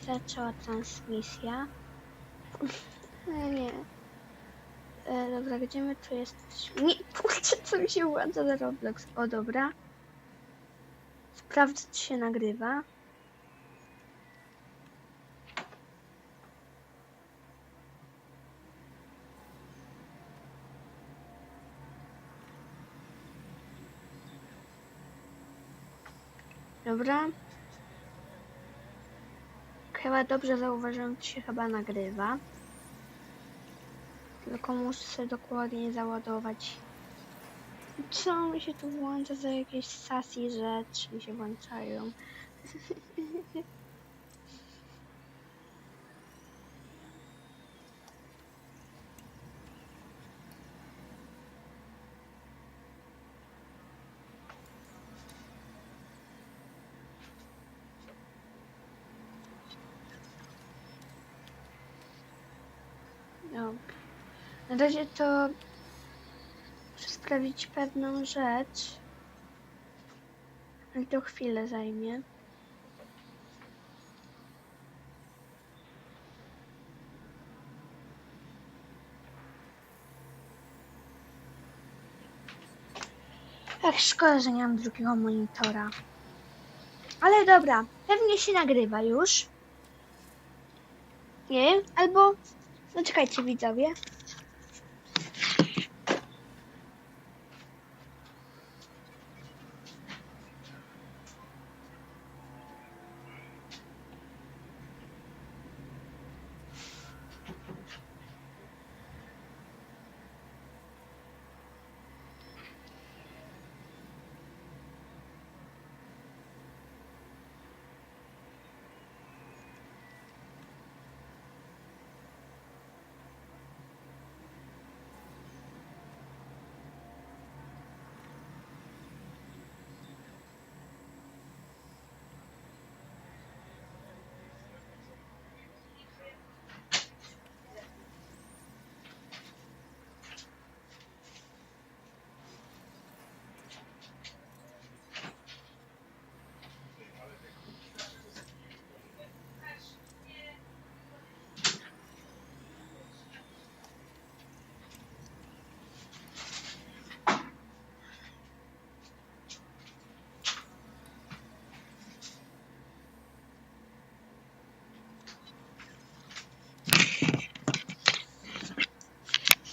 zaczęła transmisja. Nie. Dobra, gdzie my tu jesteśmy? Nie, kurczę, co mi się włącza za Roblox. O, dobra. Sprawdź, czy się nagrywa. Dobra. Chyba dobrze zauważyłem, czy się chyba nagrywa. Tylko muszę sobie dokładnie załadować. Co mi się tu włącza za jakieś sassy rzeczy mi się włączają. No. Na razie to muszę sprawdzić pewną rzecz. Ale to chwilę zajmie. Ach, szkoda, że nie mam drugiego monitora. Ale dobra, pewnie się nagrywa już. Nie wiem, albo... No czekajcie, widzowie.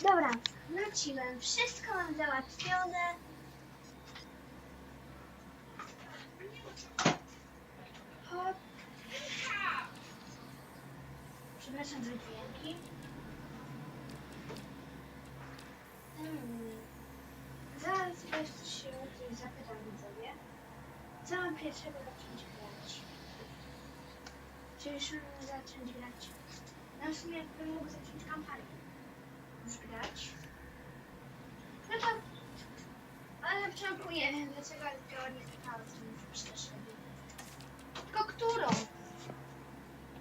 Dobra, wróciłem. Wszystko mam załatwione. Hop. Przepraszam za dźwięki. Zaraz jeszcze się o coś zapytam, widzowie. Co mam pierwszego zacząć grać? Czy już mam zacząć grać? No w sumie jakbym mógł zacząć kampanię. Już grać? No to... Ale na początku nie wiem dlaczego, ale działa nie chwytała, co mi przeszedł. Tylko którą?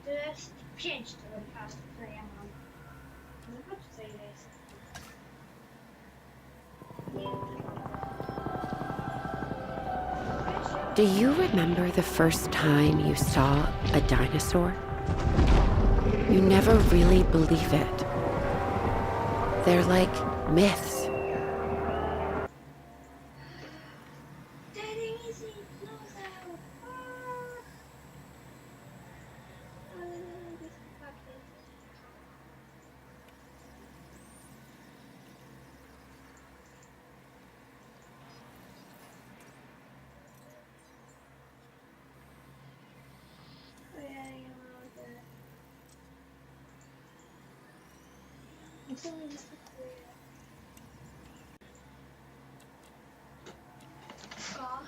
To jest 5 tego razu, które ja mam. Zobacz co ile jest. Do you remember the first time you saw a dinosaur? You never really believe it. They're like myths. Co mi wyskakuje? O.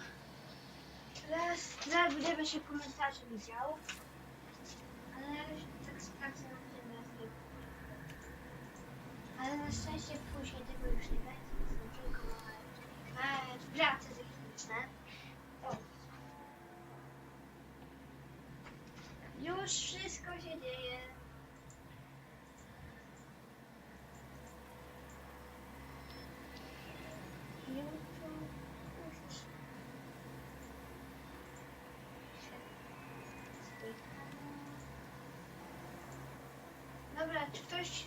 Zaraz będziemy się komentarze widział. Ale na razie tak sprawdzę na tym razem. Ale na szczęście później tego już nie będzie. To tylko prace techniczne. O. Już wszystko się dzieje. Dobra, czy ktoś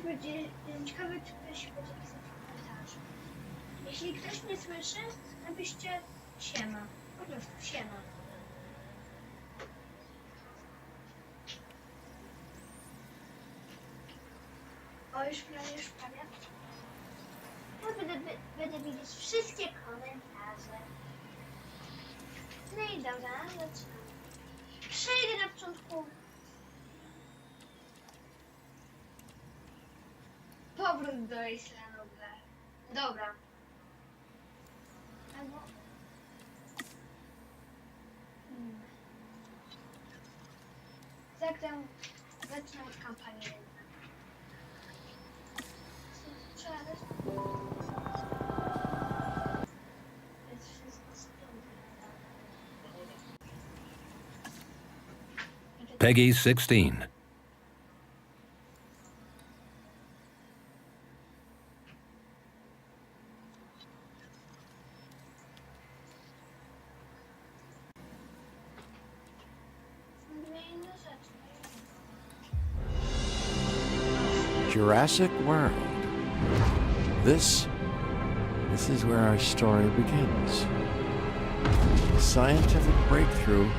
będzie, ciekawe, czy ktoś będzie pisać w komentarzu. Jeśli ktoś mnie słyszy, napiszcie siema. Po prostu siema. O, już prawie. No, będę widzieć wszystkie komentarze. No i dobra, zaczynamy. Przejdę na początku. Powrót do Islandu. Dobra. Albo... Zagram... Zacznę od kampanii. Trzeba też... Jest wszystko spięte. Peggy 16. Jurassic World. This is where our story begins. A scientific breakthrough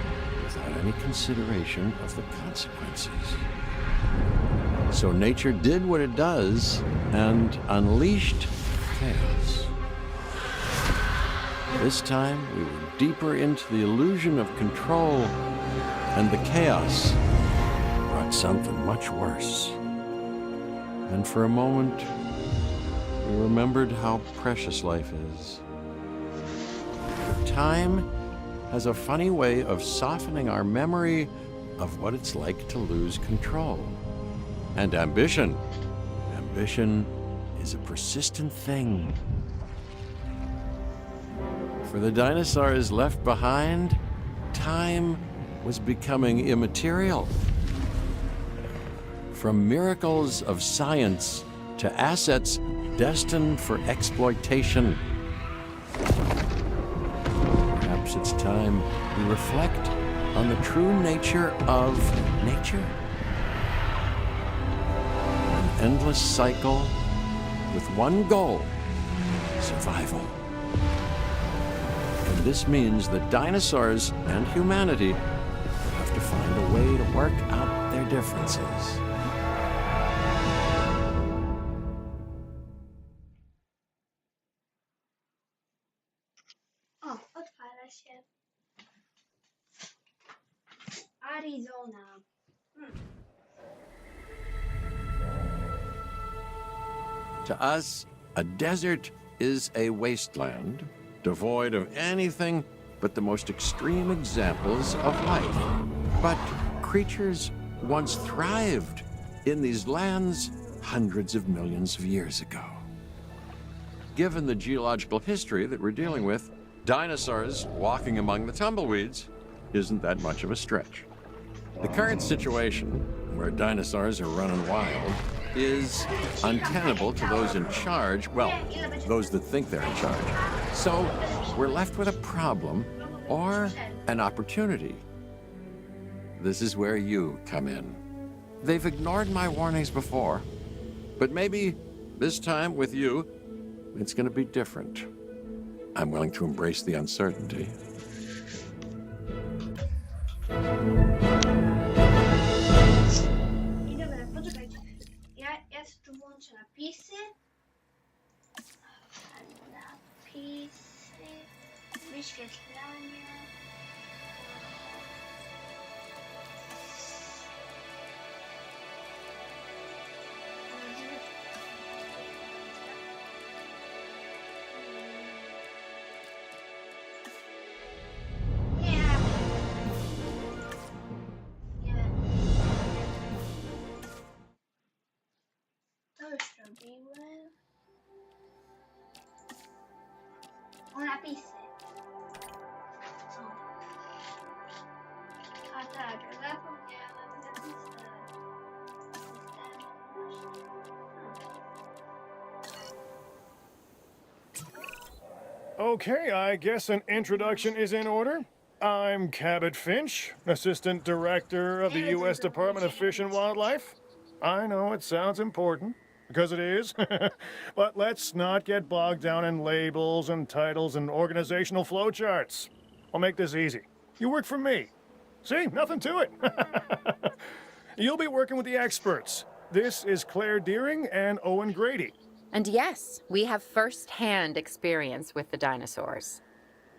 without any consideration of the consequences. So nature did what it does and unleashed chaos. This time we were deeper into the illusion of control, and the chaos brought something much worse. And for a moment, we remembered how precious life is. But time has a funny way of softening our memory of what it's like to lose control. And ambition. Ambition is a persistent thing. For the dinosaurs left behind, time was becoming immaterial. From miracles of science to assets destined for exploitation. Perhaps it's time we reflect on the true nature of nature. An endless cycle with one goal: survival. And this means that dinosaurs and humanity have to find a way to work out their differences. O, odpala się. Arizona. To us, a desert is a wasteland, devoid of anything but the most extreme examples of life. But creatures once thrived in these lands hundreds of millions of years ago. Given the geological history that we're dealing with, dinosaurs walking among the tumbleweeds isn't that much of a stretch. The current situation, where dinosaurs are running wild, is untenable to those in charge, well, those that think they're in charge. So we're left with a problem or an opportunity. This is where you come in. They've ignored my warnings before, but maybe this time with you, it's going to be different. I'm willing to embrace the uncertainty. I dobra, poczekajcie. Ja tu włączę napisy. Napisy. Wyświetlanie. To już robiłem. O, napisy. O. A tak, zapomniałam zapisać. Okay, I guess an introduction is in order. I'm Cabot Finch, Assistant Director of the U.S. Department of Fish and Wildlife. I know it sounds important, because it is, but let's not get bogged down in labels and titles and organizational flowcharts. I'll make this easy. You work for me. See, nothing to it. You'll be working with the experts. This is Claire Deering and Owen Grady. And yes, we have first-hand experience with the dinosaurs.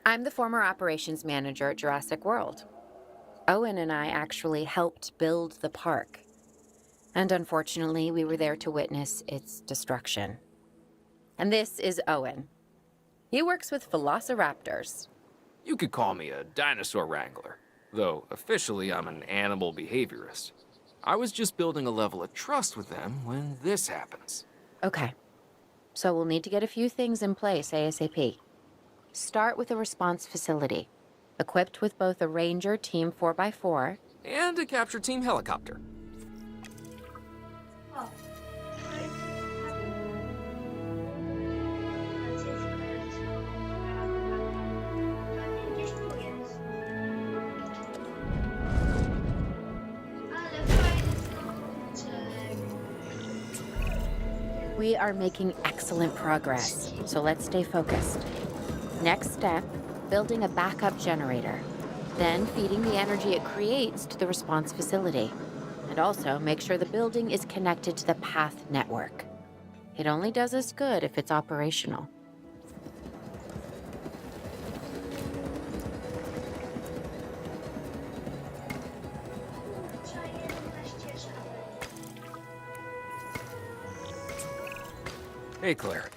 I'm the former operations manager at Jurassic World. Owen and I actually helped build the park. And unfortunately, we were there to witness its destruction. And this is Owen. He works with velociraptors. You could call me a dinosaur wrangler, though officially I'm an animal behaviorist. I was just building a level of trust with them when this happens. Okay. So we'll need to get a few things in place ASAP. Start with a response facility, equipped with both a Ranger Team 4x4 And a capture team helicopter. O. Gdzieś tu jest. Ale fajny smoczek. We are making excellent progress, so let's stay focused. Next step, building a backup generator. Then feeding the energy it creates to the response facility. And also make sure the building is connected to the path network. It only does us good if it's operational. Trzeba 11 żaby. Hey, Claire.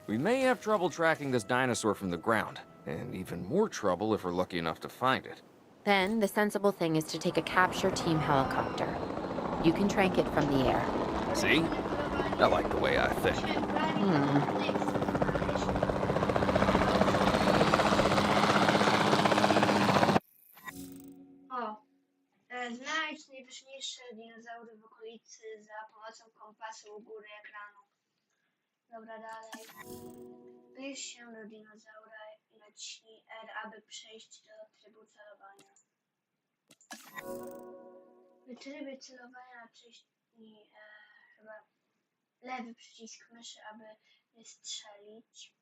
We may have trouble tracking this dinosaur from the ground, and even more trouble if we're lucky enough to find it. Then the sensible thing is to take a capture team helicopter. You can trank it from the air. See? I like the way I think. O. Znajdź najważniejsze dinozaury w okolicy za pomocą kompasu u góry ekranu. Dobra, dalej. Zbliż się do dinozaura i naciśnij R, aby przejść do trybu celowania. W trybie celowania naciśnij chyba lewy przycisk myszy, aby wystrzelić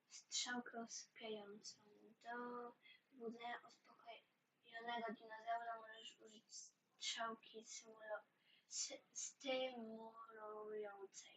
strzałkę osłupiającą. Do budzenia uspokojonego dinozaura możesz użyć strzałki stymulującej.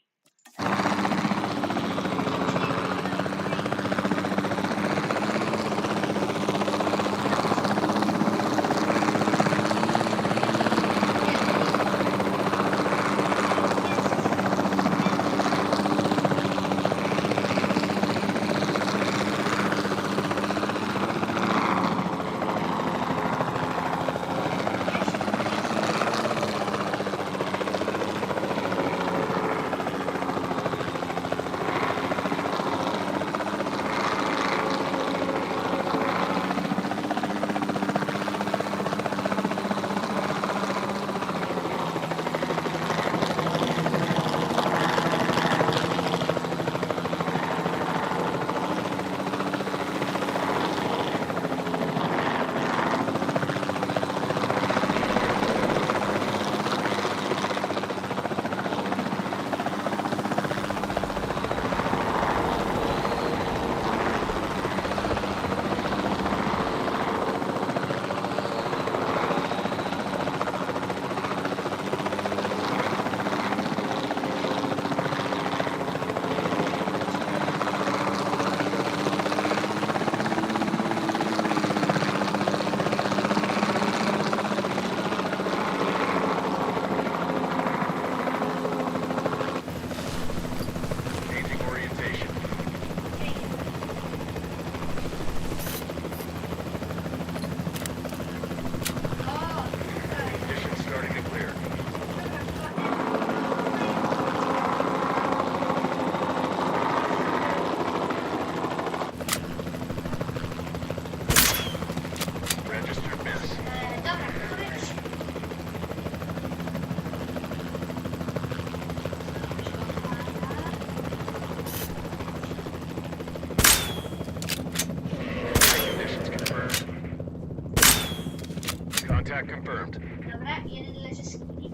Dobra, jeden leży z kili.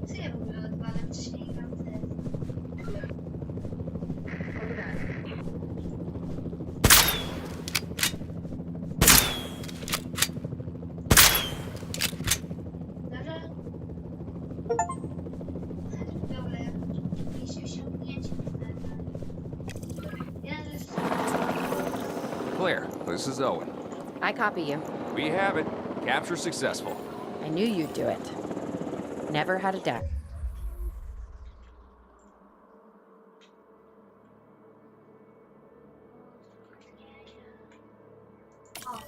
Co ja w ogóle odwalam? Wcześniej grał w te... Dobra. Dobra, jakieś osiągnięcie. Jeden leży z Claire, this is Owen. I copy you. We have it. Capture successful. I knew you'd do it. Never had a doubt. O.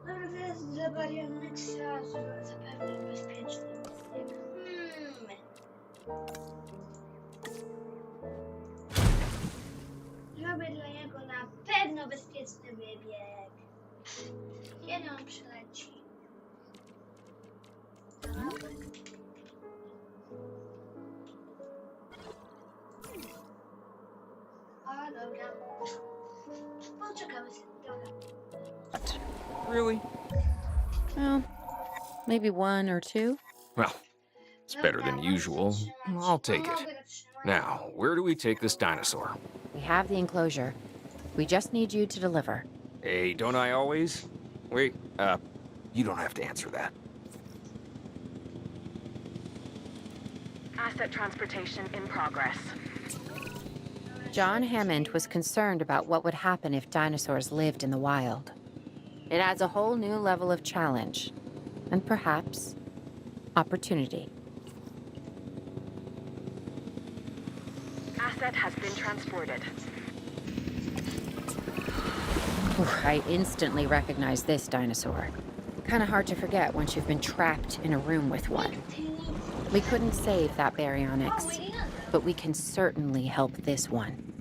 Dobra, wyjazd dla Barioneksa zapewnić bezpieczny wybieg. Zrobię dla niego na pewno bezpieczny wybieg. Kiedy on przyleci? A, dobra. Poczekamy sobie, dobra. Really? Well, maybe one or two. Well, it's better than usual. I'll take it. Now, where do we take this dinosaur? We have the enclosure. We just need you to deliver. Hey, don't I always? Wait, you don't have to answer that. Asset transportation in progress. John Hammond was concerned about what would happen if dinosaurs lived in the wild. It adds a whole new level of challenge, and perhaps opportunity. Asset has been transported. I instantly recognize this dinosaur. Kind of hard to forget once you've been trapped in a room with one. We couldn't save that baryonyx, but we can certainly help this one.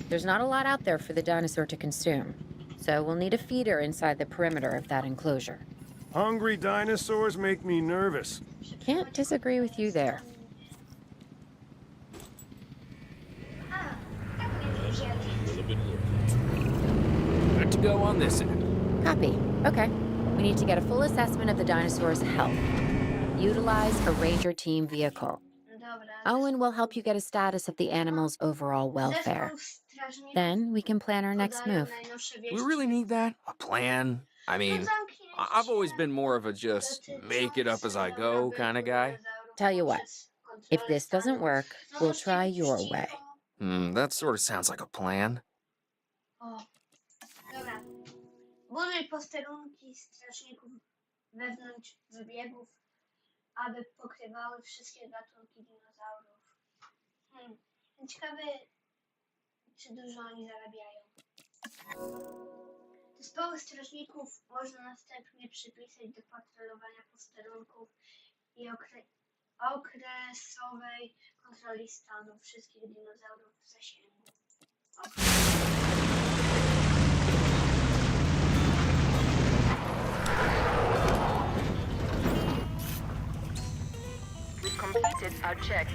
There's not a lot out there for the dinosaur to consume, so we'll need a feeder inside the perimeter of that enclosure. Hungry dinosaurs make me nervous. Can't disagree with you there. A, tak mnie wzięli. Good to go on this end. Copy. Okay. We need to get a full assessment of the dinosaur's health. Utilize a ranger team vehicle. Dobra. Owen will help you get a status of the animal's overall welfare. Zespół strażników Then we can plan our next podają move. najnowsze We wieści. really need that? A plan? I mean, No zamknięcie I've always been more of a just make it up as I go kind of guy. Tell you what, if this doesn't work, No we'll możecie try być your cicho. way. That sort of sounds like a plan. O, dobra. Buduj posterunki strażników wewnątrz wybiegów, aby pokrywały wszystkie gatunki dinozaurów. Ciekawe, czy dużo oni zarabiają. Zespoły strażników można następnie przypisać do patrolowania posterunków i okresowej kontroli stanu wszystkich dinozaurów w zasięgu. We've completed our check.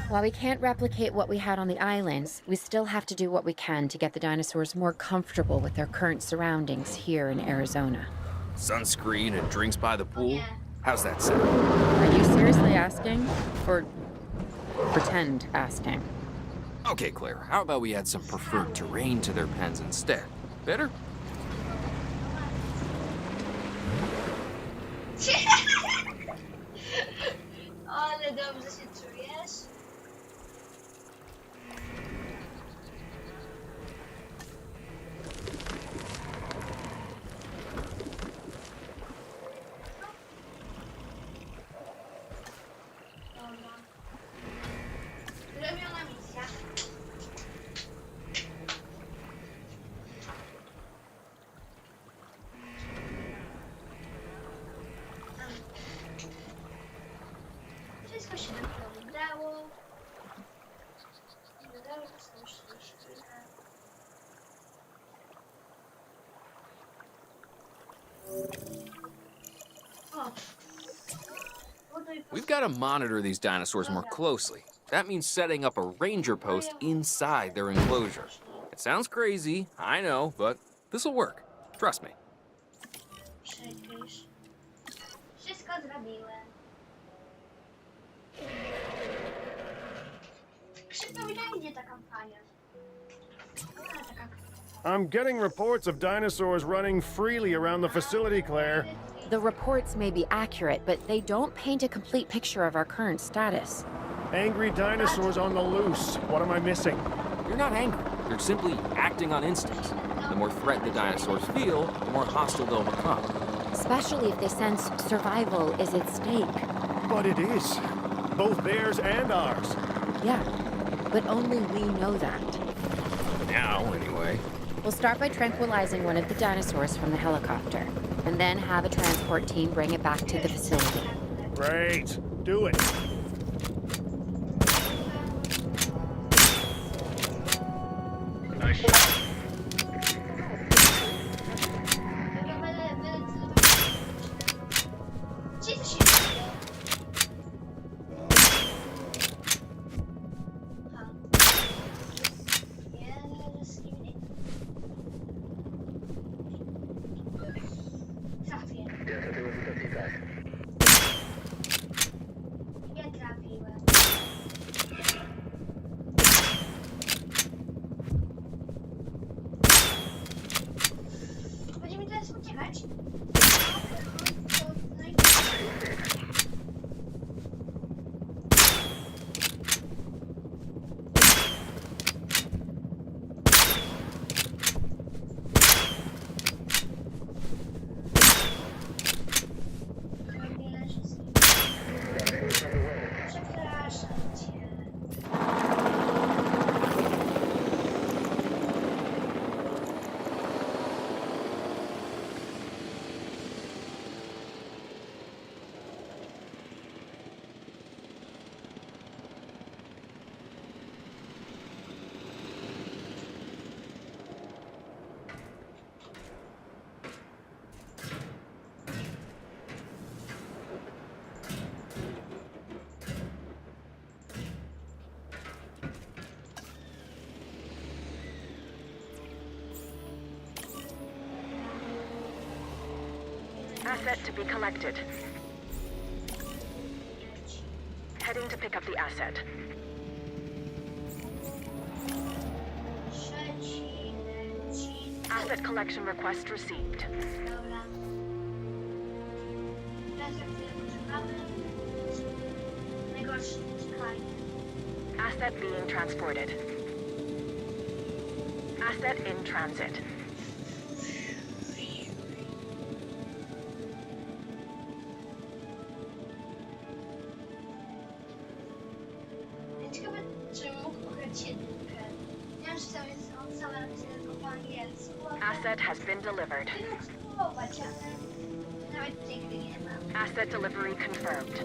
While we can't replicate what we had on the islands, we still have to do what we can to get the dinosaurs more comfortable with their current surroundings here in Arizona. Sunscreen and drinks by the pool? Yeah. How's that sound? Are you seriously asking? Or pretend asking? Okay, Claire, how about we add some preferred terrain to their pens instead? Better? Ale dobrze się czujesz. Dobra. Zrobiona misja. Wszystko się dopiero. O. Buduj We've got to monitor these dinosaurs more closely. That means setting up a ranger post inside their enclosure. It sounds crazy, I know, but this'll work. Trust me. Przepisz. Wszystko zrobiłem. Szybko mi tak idzie ta kampania. Ale taka I'm getting reports of dinosaurs running freely around the facility, Claire. The reports may be accurate, but they don't paint a complete picture of our current status. Angry dinosaurs on the loose. What am I missing? You're not angry. You're simply acting on instincts. The more threat the dinosaurs feel, the more hostile they'll become. Especially if they sense survival is at stake. But it is. Both theirs and ours. Yeah, but only we know that. Now, anyway. We'll start by tranquilizing one of the dinosaurs from the helicopter, and then have a transport team bring it back to the facility. Great. Do it. Ci co się dzieje? Aha. Jest kimś? Trafię. Nie trafiłem. Będziemy teraz uciekać? Przepraszam cię. Asset to be collected. Heading to pick up the asset. Trzeci, leci. Asset collection request received. Dobra. Teraz jak chwilę poczekamy. Najgorszy, czekaj. Asset being transported. Asset in transit. Ciekawe, czy mógł pograć jedynkę. Nie wiem, czy tam jest on sam napisany tylko po angielsku. Asset has been delivered. Nie mógł spróbować, ale nawet tej gry nie ma. Asset delivery confirmed.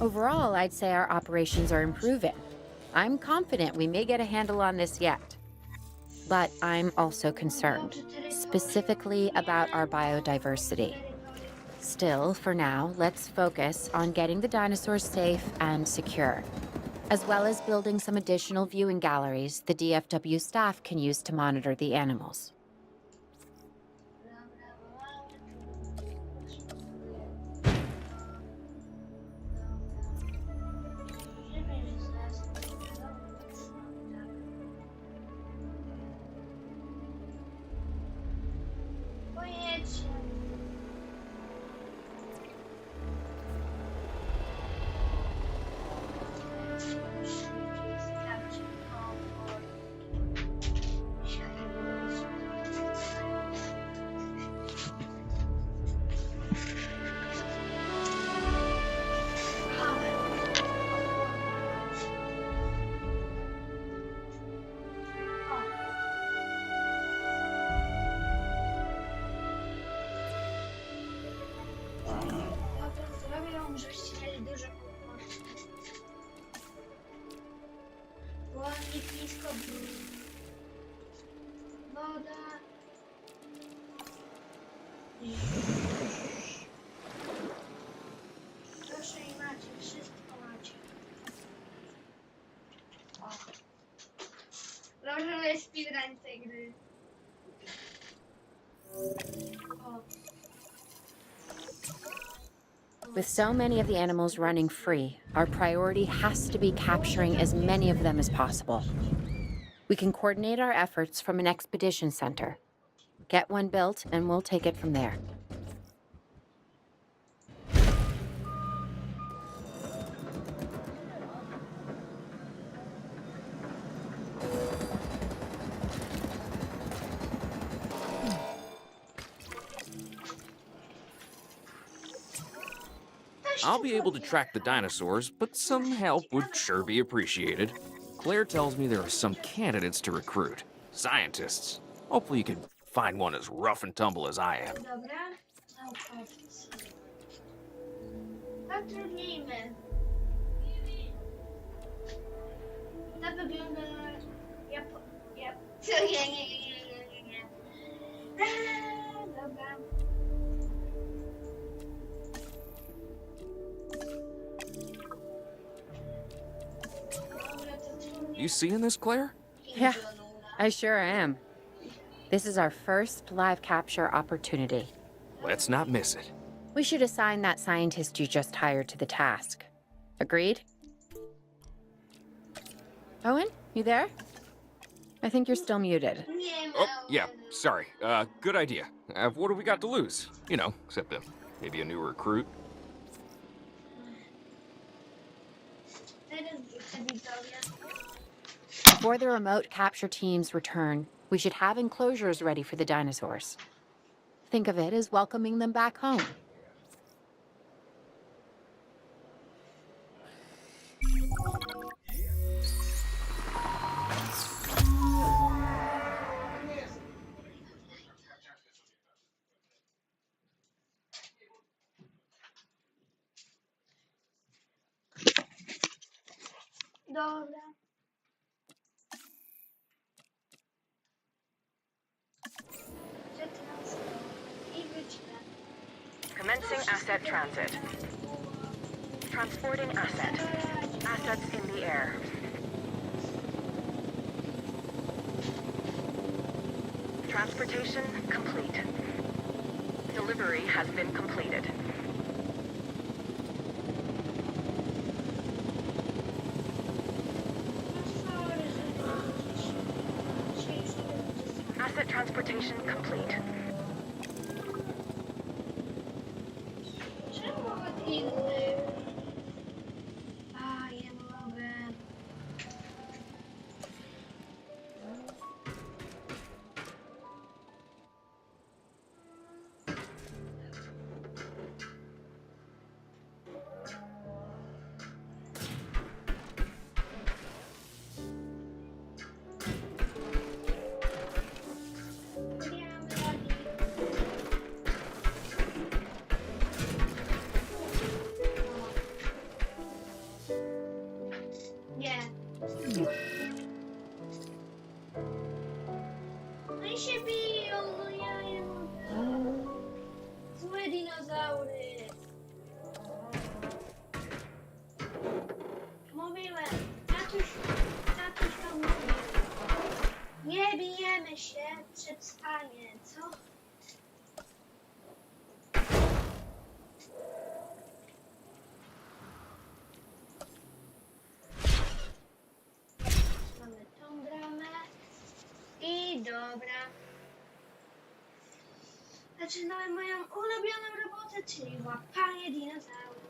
Overall, I'd say our operations are improving. I'm confident we may get a handle on this yet. But I'm also concerned, specifically about our biodiversity. Still, for now, let's focus on getting the dinosaurs safe and secure, as well as building some additional viewing galleries the DFW staff can use to monitor the animals. Pojedźcie. Sprawdź komfort. Wolnik blisko woda. Proszę i macie, wszystko macie. O. Dobrze, że jest speedrun tej gry. O. With so many of the animals running free, our priority has to be capturing as many of them as possible. We can coordinate our efforts from an expedition center. Get one built, and we'll take it from there. I'll be able to track the dinosaurs, but some help would sure be appreciated. Claire tells me there are some candidates to recruit. Scientists. Hopefully you can find one as rough and tumble as I am. Dobra, naukowcy. Zatrudnijmy. To wygląda na... Nie. Dobra. Dobra, to trudniej. You seeing this, Claire? Yeah, I sure am. This is our first live capture opportunity. Let's not miss it. We should assign that scientist you just hired to the task. Agreed? Owen, you there? I think you're still muted. Nie ma. Oh, yeah, sorry. Good idea. What do we got to lose? You know, except maybe a new recruit. Teraz widzę widzowie. Before the remote capture teams return, we should have enclosures ready for the dinosaurs. Think of it as welcoming them back home. Dobra. Przetransport i wycinę. Commencing asset transit. Transporting asset. Assets in the air. Transportation complete. Delivery has been completed. Asset transportation complete. Czemu od innych? A, nie mogę. Nie. No i się biją, no ja nie mogę. Złe dinozaury. Mówiłem, tatuś to mówił. Nie bijemy się przed spaniem, co? Mamy tą bramę. I dobra. Zaczynamy moją ulubioną robotę, czyli łapanie dinozaurów.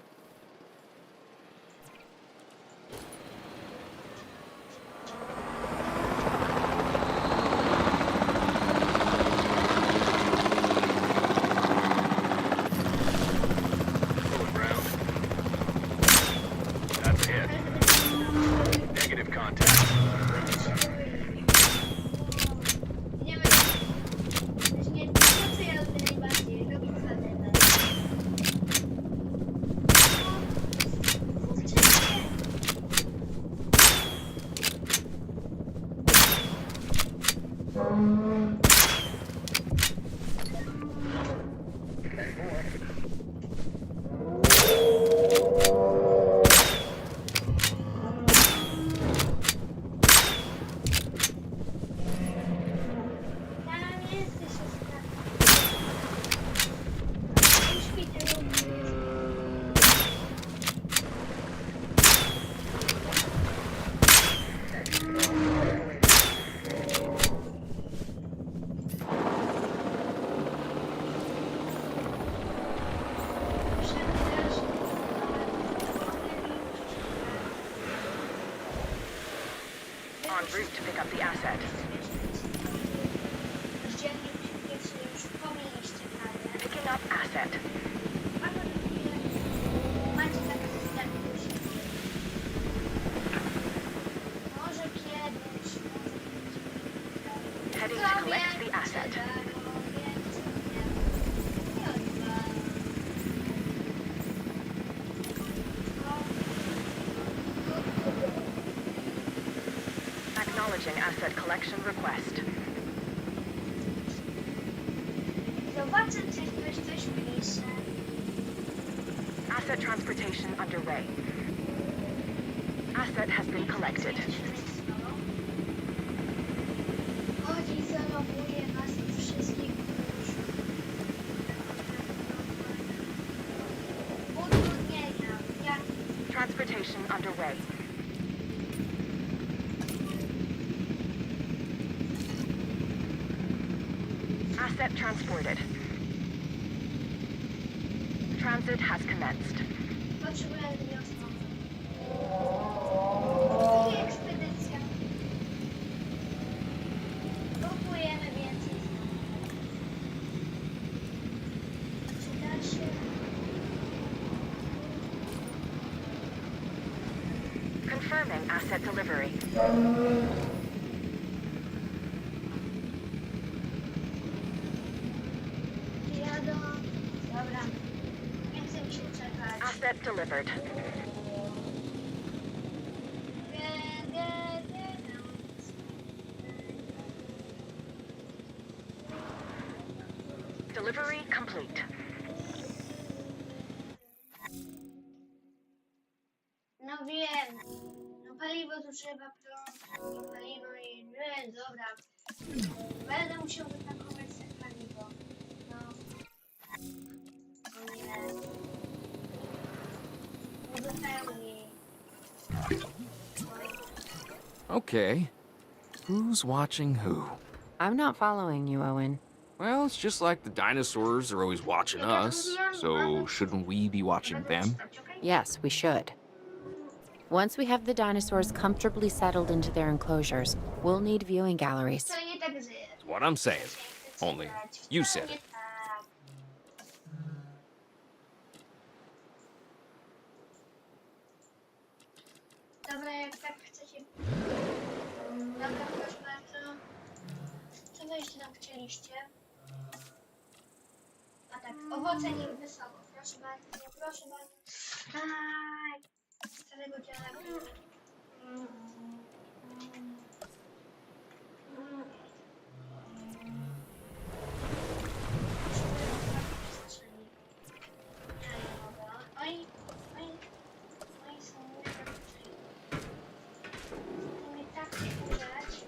That's it. Negative contact. Idziemy. Też nie to, co ja lubię najbardziej, robić zadania. Tam jesteś już szpitalu. En route to pick up the asset. Dziennik pierwszy już pomiliście prawie. Picking up asset. Macie tak zastanowić. Może kiedyś. Heading to collect the asset. Acknowledging asset collection request. Zobaczę, czy ktoś coś pisze. Asset transportation underway. Asset has been collected. Chodzi, zaloguje was wszystkich już. Utrudnienia. Jak Transportation underway. Asset transported. Transit has commenced. potrzebuję wiosną. I ekspedycja. Próbujemy więcej znaleźć. Czy da się? Confirming asset delivery. Jadą. Dobra. Nie chcę mi się czekać. Asset delivered. Delivery complete. No wiem. No paliwo zużywa prąd. I paliwo i... Dobra. Będę musiał wytankować sobie paliwo. No. O nie. Uzupełnij. Okay. Who's watching who? I'm not following you, Owen. Well, it's just like the dinosaurs are always watching us, so shouldn't we be watching them? Yes, we should. Once we have the dinosaurs comfortably settled into their enclosures, we'll need viewing galleries. To nie tak zyje. That's what I'm saying. Only you said it. Dobra, jak tak chcecie. Dobra, proszę bardzo. Czego jeszcze tam chcieliście? A tak, owoce nie wysoko. Proszę bardzo, proszę bardzo. Aj, starego dziada. Oj, oj, oj, są nieprzyjemne. Nie tak wkurzać.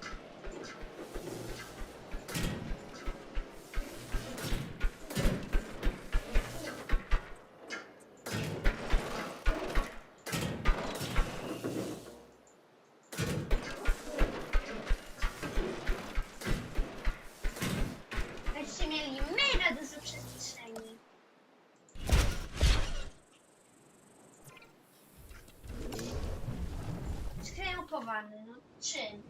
Będziecie mieli mega dużo przestrzeni. Skrępowany, no czym?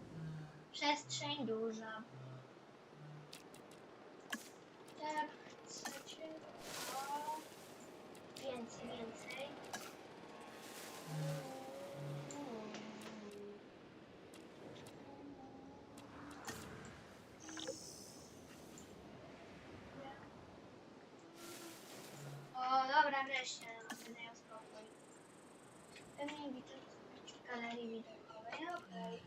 Przestrzeń duża. Tak, chcecie? O, więcej, więcej. O, dobra, wreszcie dają spokój. Pewnie widzę w galerii widokowej, okej.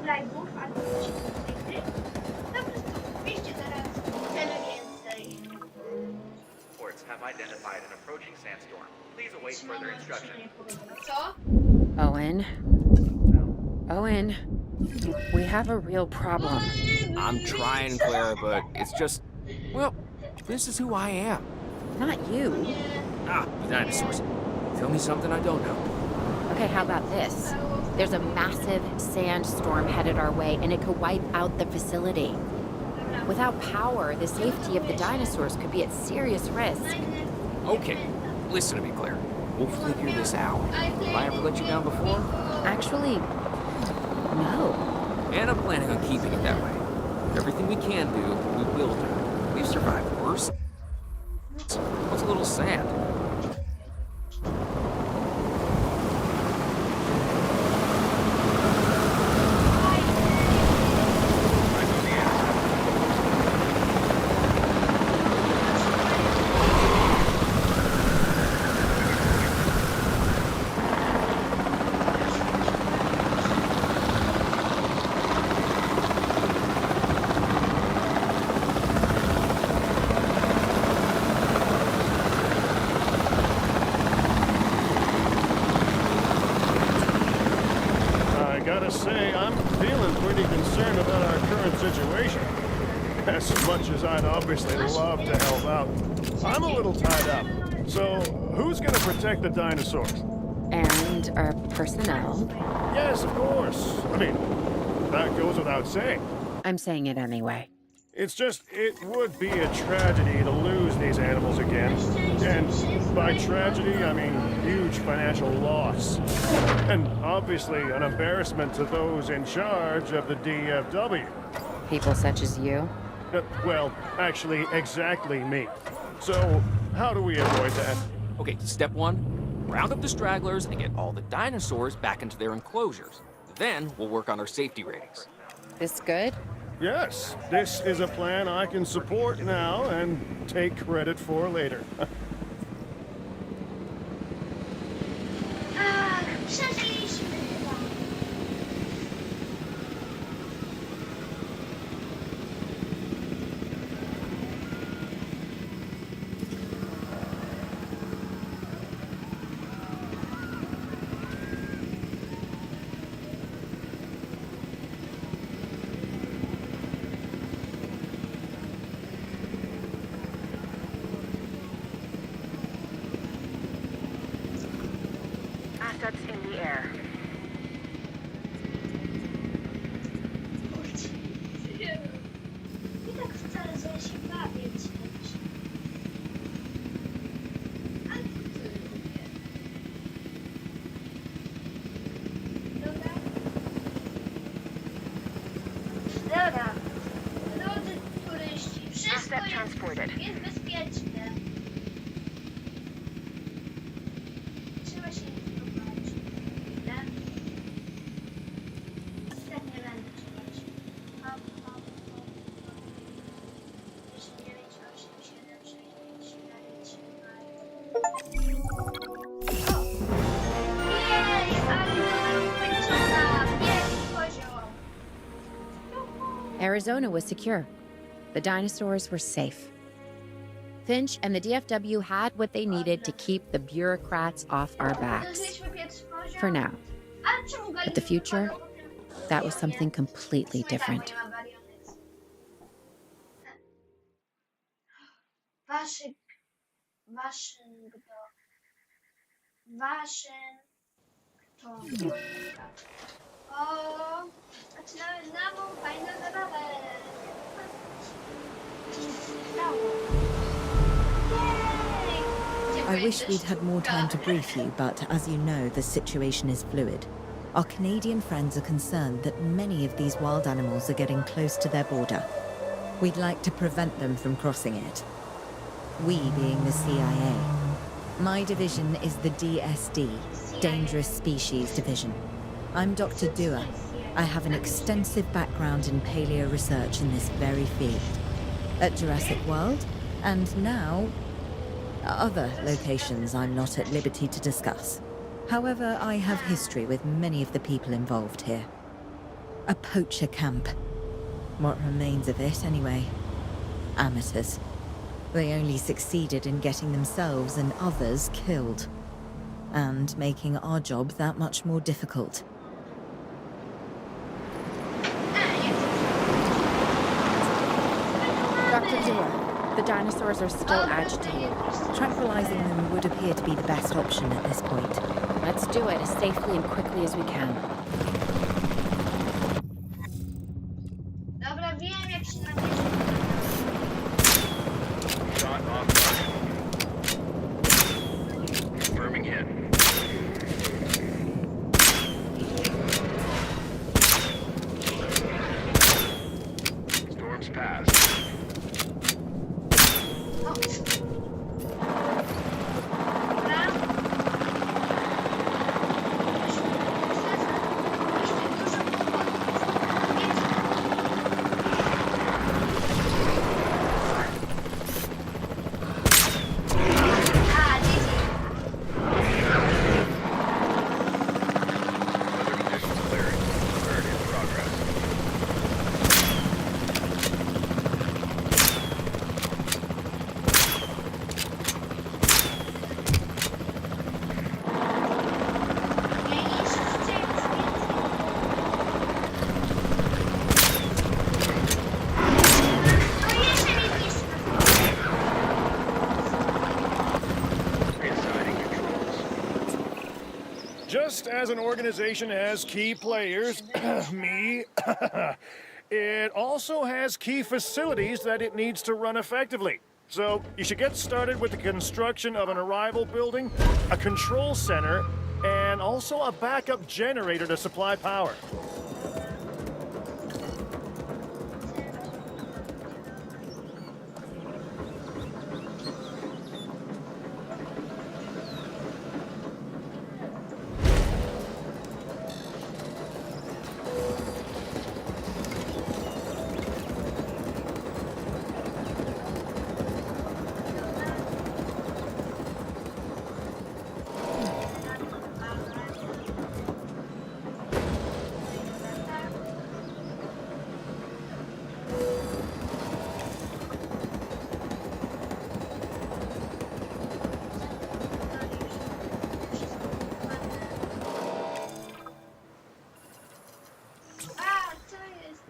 live'ów albo odcinków tej gry, to po prostu wpiszcie teraz tyle więcej. Reports have identified an approaching sandstorm. Please await further instruction. Co? Owen. Owen. We have a real problem. I'm trying, Clara, but it's just, well, this is who I am. Not you. Ah, the dinosaurs. Tell me something I don't know. Okay, how about this? There's a massive sandstorm headed our way, and it could wipe out the facility. Without power, the safety of the dinosaurs could be at serious risk. Okay, listen to me, Claire. We'll figure this out. Have I ever let you down before? Actually, no. And I'm planning on keeping it that way. Everything we can do, we will do. We've survived worse. What's a little sad? I gotta say, I'm feeling pretty concerned about our current situation. As much as I'd obviously love to help out, I'm a little tied up. So, who's gonna protect the dinosaurs? And our personnel. Yes, of course. I mean, that goes without saying. I'm saying it anyway. It's just, it would be a tragedy to lose these animals again. And by tragedy, I mean huge financial loss. And obviously an embarrassment to those in charge of the DFW. People such as you. Well, actually, exactly me. So, how do we avoid that? Okay, step one, round up the stragglers and get all the dinosaurs back into their enclosures. Then we'll work on our safety ratings. This good? Yes, this is a plan I can support now and take credit for later. Tak, przeżyliśmy chyba. Assets in the air. Kurczę. Nie tak wcale, że ja się bawię czymś. Ale to lubię. Dobra? Dobra. Drodzy turyści, wszystko Asset transported. jest bezpieczne. Trzeba się nie próbować. Chwilę. Tak nie będę trzymać. Hop, hop, hop, hop. 9, 8, 7, 6, 5, 4, 3, 2, 1. O! Jej! Arizona skończona! Pierwszy poziom! Juhu! Arizona was secure. The dinosaurs were safe. Finch and the DFW had what they needed to keep the bureaucrats off our backs. Znaleźliśmy pierwszy poziom. For now. Ale czemu But the future, that was something completely W sumie tak, bo different. nie ma marionet. Waszyngton. O, zaczynamy nową fajną zabawę. Nic nie stało. Jej! I wish we'd had more time to brief you, but as you know, the situation is fluid. Our Canadian friends are concerned that many of these wild animals are getting close to their border. We'd like to prevent them from crossing it. We being the CIA. My division is the DSD, Dangerous Species Division. I'm Dr. Dua. I have an extensive background in paleo research in this very field. At Jurassic World, and now other locations I'm not at liberty to discuss. However, I have history with many of the people involved here. A poacher camp. What remains of it, anyway. Amateurs. They only succeeded in getting themselves and others killed. And making our job that much more difficult. Dr. Dewar, the dinosaurs are still agitated. Tranquilizing them would appear to be the best option at this point. Let's do it as safely and quickly as we can. Dobra, wiem jak się nabierze. Shot off target. Confirming hit. Storm's passed. Weather conditions clearing. Alert in progress. Reassigning controls. Just as an organization has key players, me, it also has key facilities that it needs to run effectively. So you should get started with the construction of an arrival building, a control center, and also a backup generator to supply power.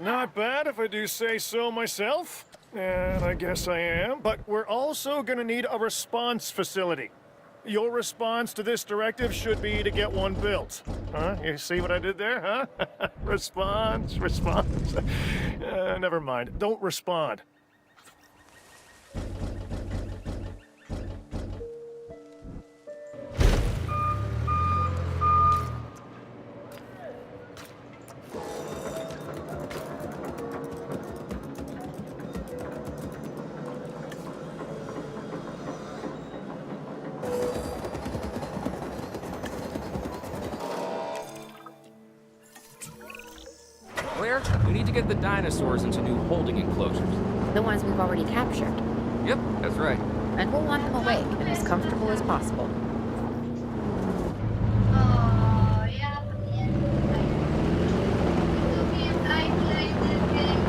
Not bad if I do say so myself. And I guess I am. But we're also gonna need a response facility. Your response to this directive should be to get one built. Huh? You see what I did there, huh? Response. Never mind. Don't respond. Claire, we need to get the dinosaurs into new holding enclosures. The ones we've already captured. Yep, that's right. And we'll want them awake and as comfortable as possible. O, ja pamiętam. Lubię Beyblade game.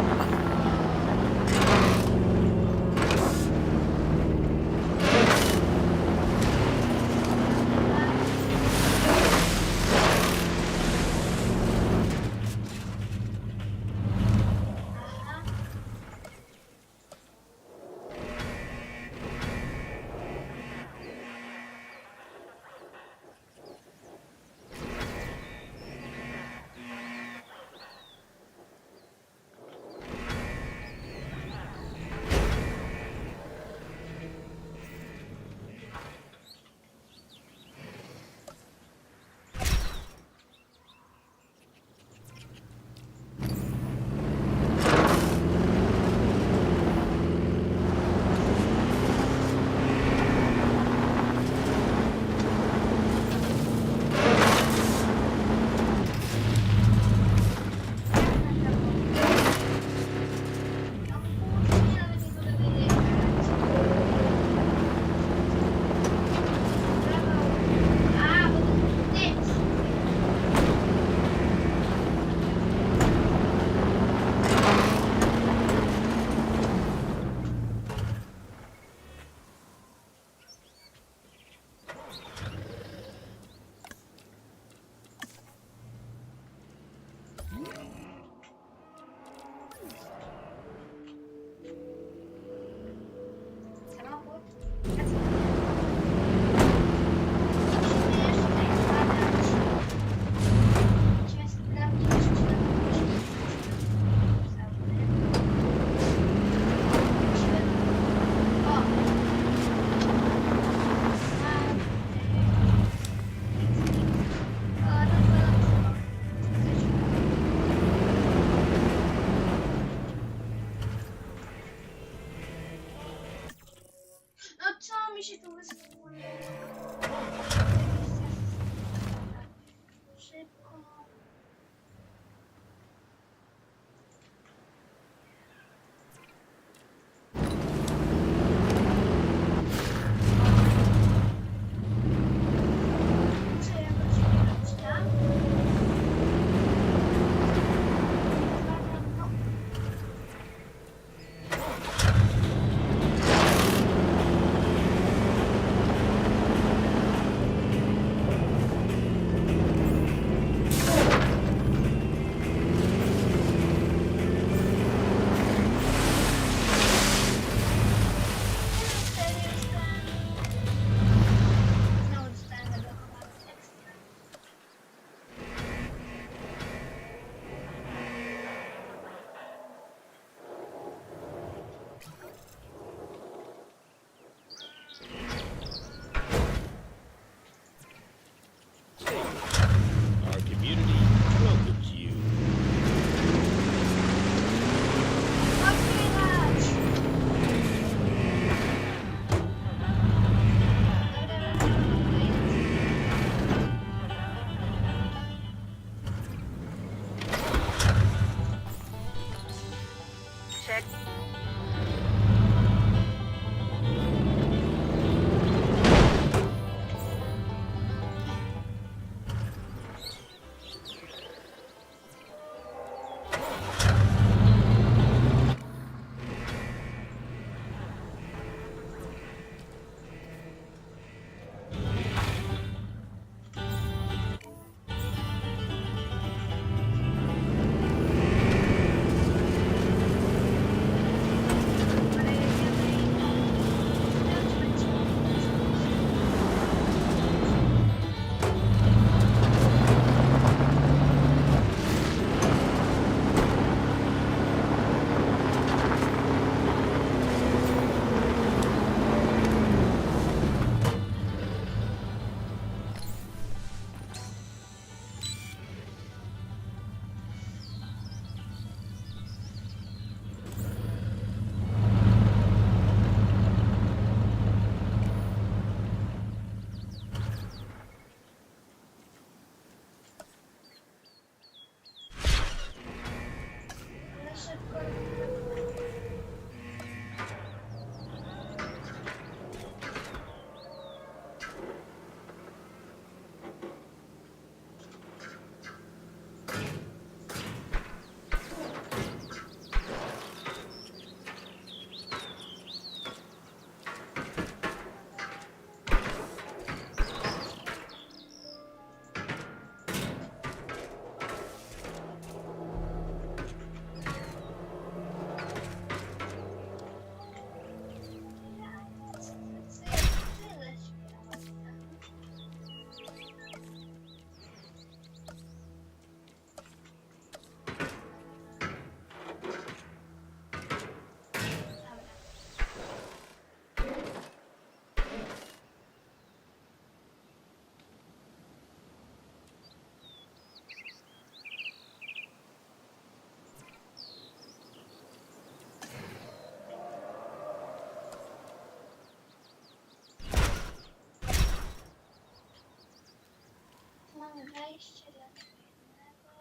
wejście dla innego.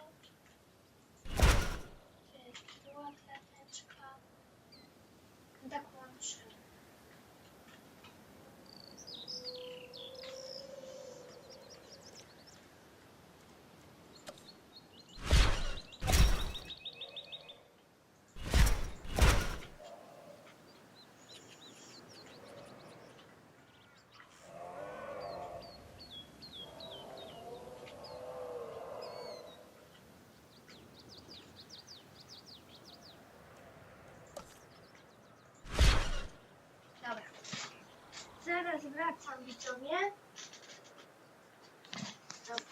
Tu była klateczka. Tak łączę. Dobra. Zaraz wracam, widzowie. Dobra.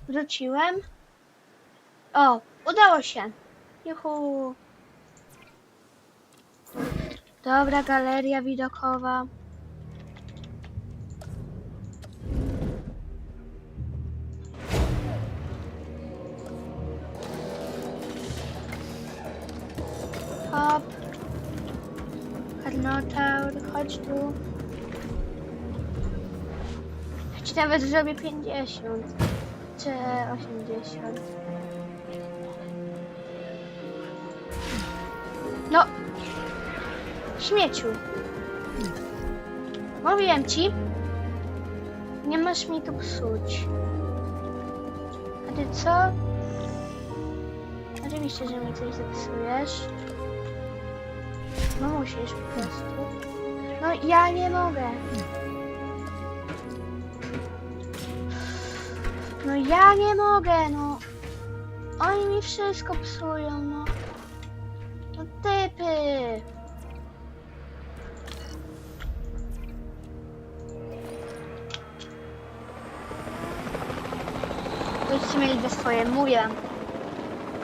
Wróciłem. O, udało się. Juhu. Dobra, galeria widokowa. Hop. Karnotaur, chodź tu. Ja ci nawet zrobię 50. Czy 80. No. Śmieciu. Mówiłem ci. Nie masz mi tu psuć. A ty co? Oczywiście, że mi coś zepsujesz. No musisz po prostu. No ja nie mogę. No ja nie mogę, no. Oni mi wszystko psują, no. No typy. będziecie mieli te swoje, mówię.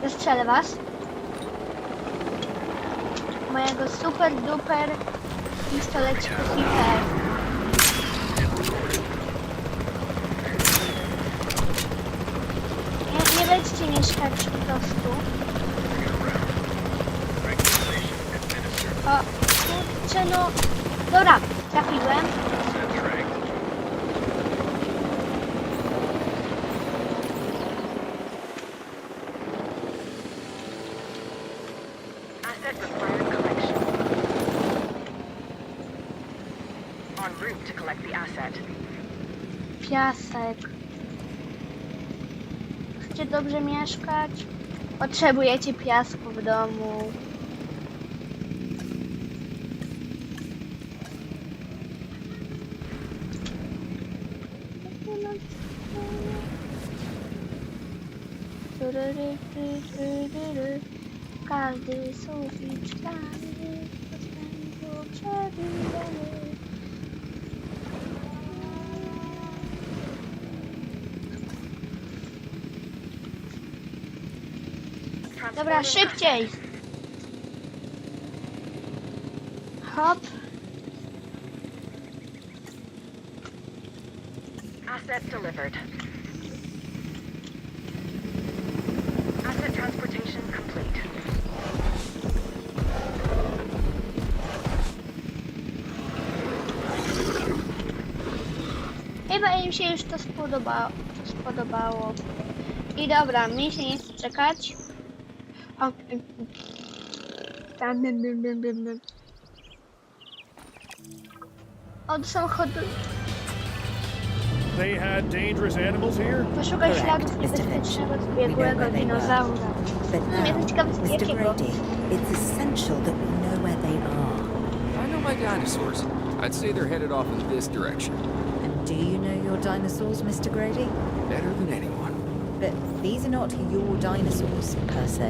Zestrzelę was. Mojego super duper pistoleciku hiper. Nie będziecie mieszkać po prostu. O, kurczę no. Dobra, trafiłem. Asset required collection. En route to collect the asset. Piasek. Chcecie dobrze mieszkać? Potrzebujecie piasku w domu. Każdy sufit szklany postępu przebijany. Dobra, szybciej! Hop. Asset delivered. Asset transportation complete. Chyba im się już to spodobało. I dobra, mi się nie chce czekać. O, od samochodu. They had dangerous animals here? Poszukaj Correct, śladów Mr. niebezpiecznego Finch. We know zbiegłego where they were. dinozaura. But now, Jestem ciekawy z Mr. jakiego. Brady, it's essential that we know where they are. I know my dinosaurs. I'd say they're headed off in this direction. And do you know your dinosaurs, Mr. Grady? Better than anyone. But these are not your dinosaurs, per se.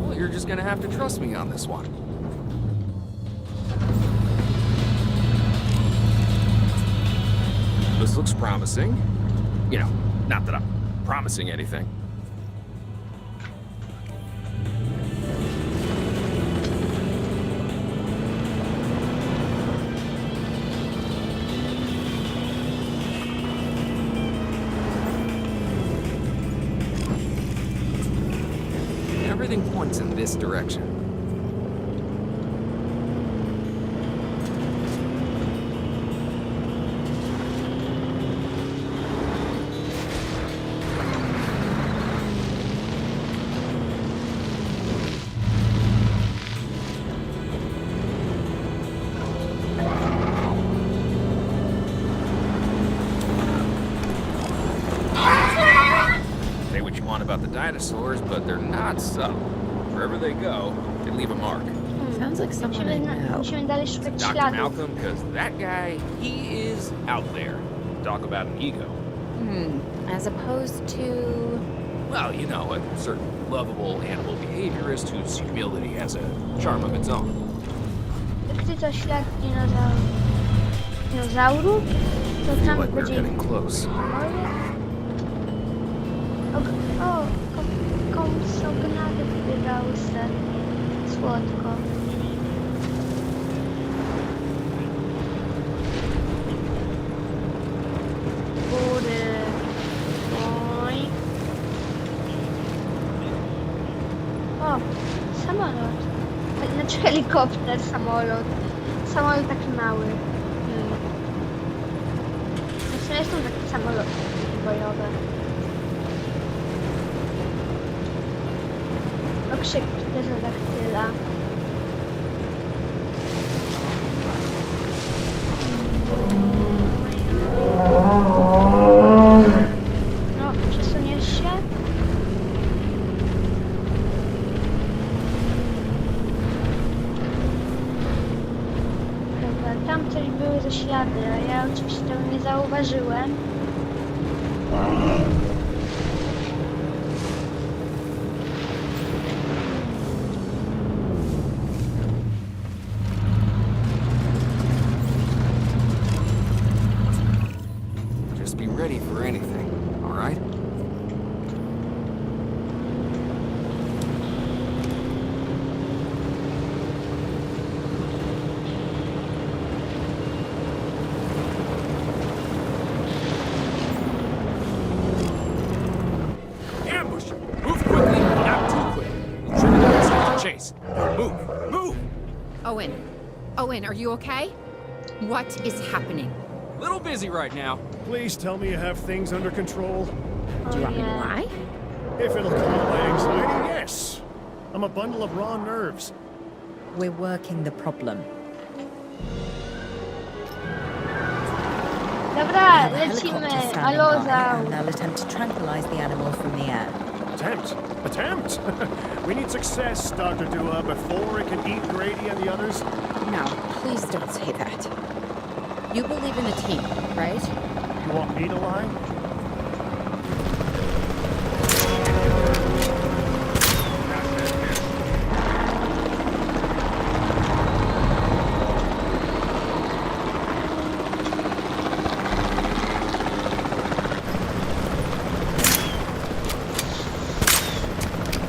Well, you're just gonna have to trust me on this one. This looks promising. You know, not that I'm promising anything. Everything points in this direction. Say what you want about the dinosaurs, but they're not subtle. Wherever they go, they leave a mark. Sounds like someone I know. Musimy dalej szukać Dr. śladów. Malcolm, because that guy, he is out there. Talk about an ego. As opposed to... Well, you know, a certain lovable animal behaviorist whose humility has a charm of its own. Gdy to ślad dinozauru, to I feel tam like we're będzie... getting close. O, kąsognady wybiegały se. Słodko. Góry. Oj. O, samolot. Znaczy helikopter, samolot. Samolot taki mały. Zresztą są takie samoloty bojowe. Okrzyk pterodaktyla. No, przesuniesz się? Dobra, tam coś były ze ślady, a ja oczywiście tego nie zauważyłem. Just be ready for anything, all right? Move! Move! Owen, are you okay? What is happening? Little busy right now. Please tell me you have things under control. Do you want me to lie? If it'll calm my anxiety, yes. I'm a bundle of raw nerves. We're working the problem. Dobra, The helicopter lecimy. standing Alo, by, and they'll attempt to tranquilize the animal from the air. Attempt? We need success, Dr. Dua, before it can eat Grady and the others. No, please don't say that. You believe in the team, right? You want me to lie?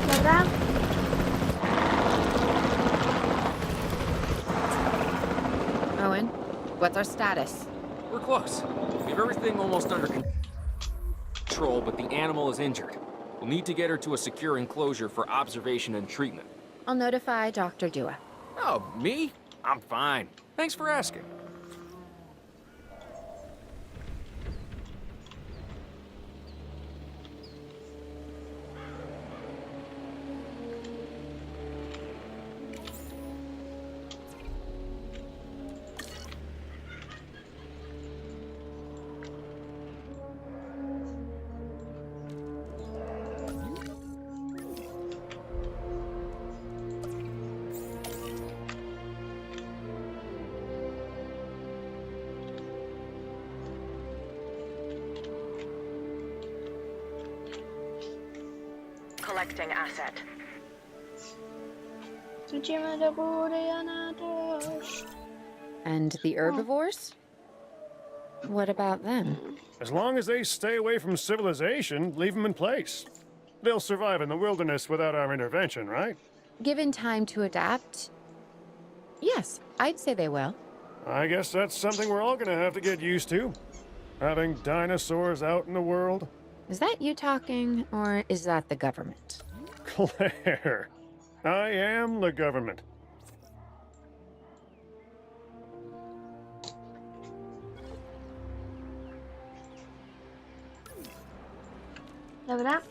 Dobra. Owen, what's our status? We're close. We have everything almost under control, but the animal is injured. We'll need to get her to a secure enclosure for observation and treatment. I'll notify Dr. Dua. Oh, me? I'm fine. Thanks for asking. Collecting asset. Idziemy do góry, ja na deszcz. And the herbivores? What about them? As long as they stay away from civilization, leave them in place. They'll survive in the wilderness without our intervention, right? Given time to adapt? Yes, I'd say they will. I guess that's something we're all gonna have to get used to. Having dinosaurs out in the world. Is that you talking, or is that the government? Claire, I am the government. Dobra.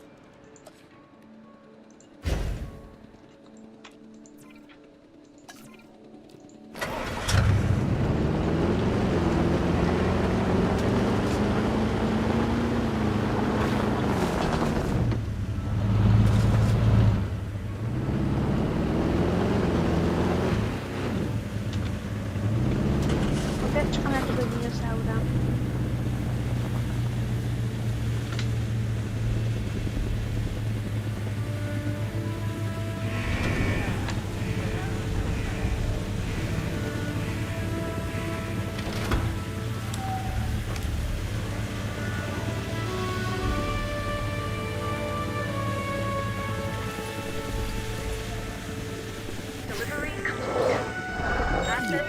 Okej, czekam na tego dinozaura. Delivery complete. Asset.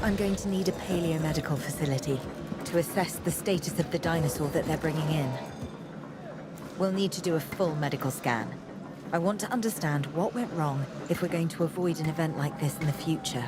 I'm going to need a paleomedical facility to assess the status of the dinosaur that they're bringing in. We'll need to do a full medical scan. I want to understand what went wrong if we're going to avoid an event like this in the future.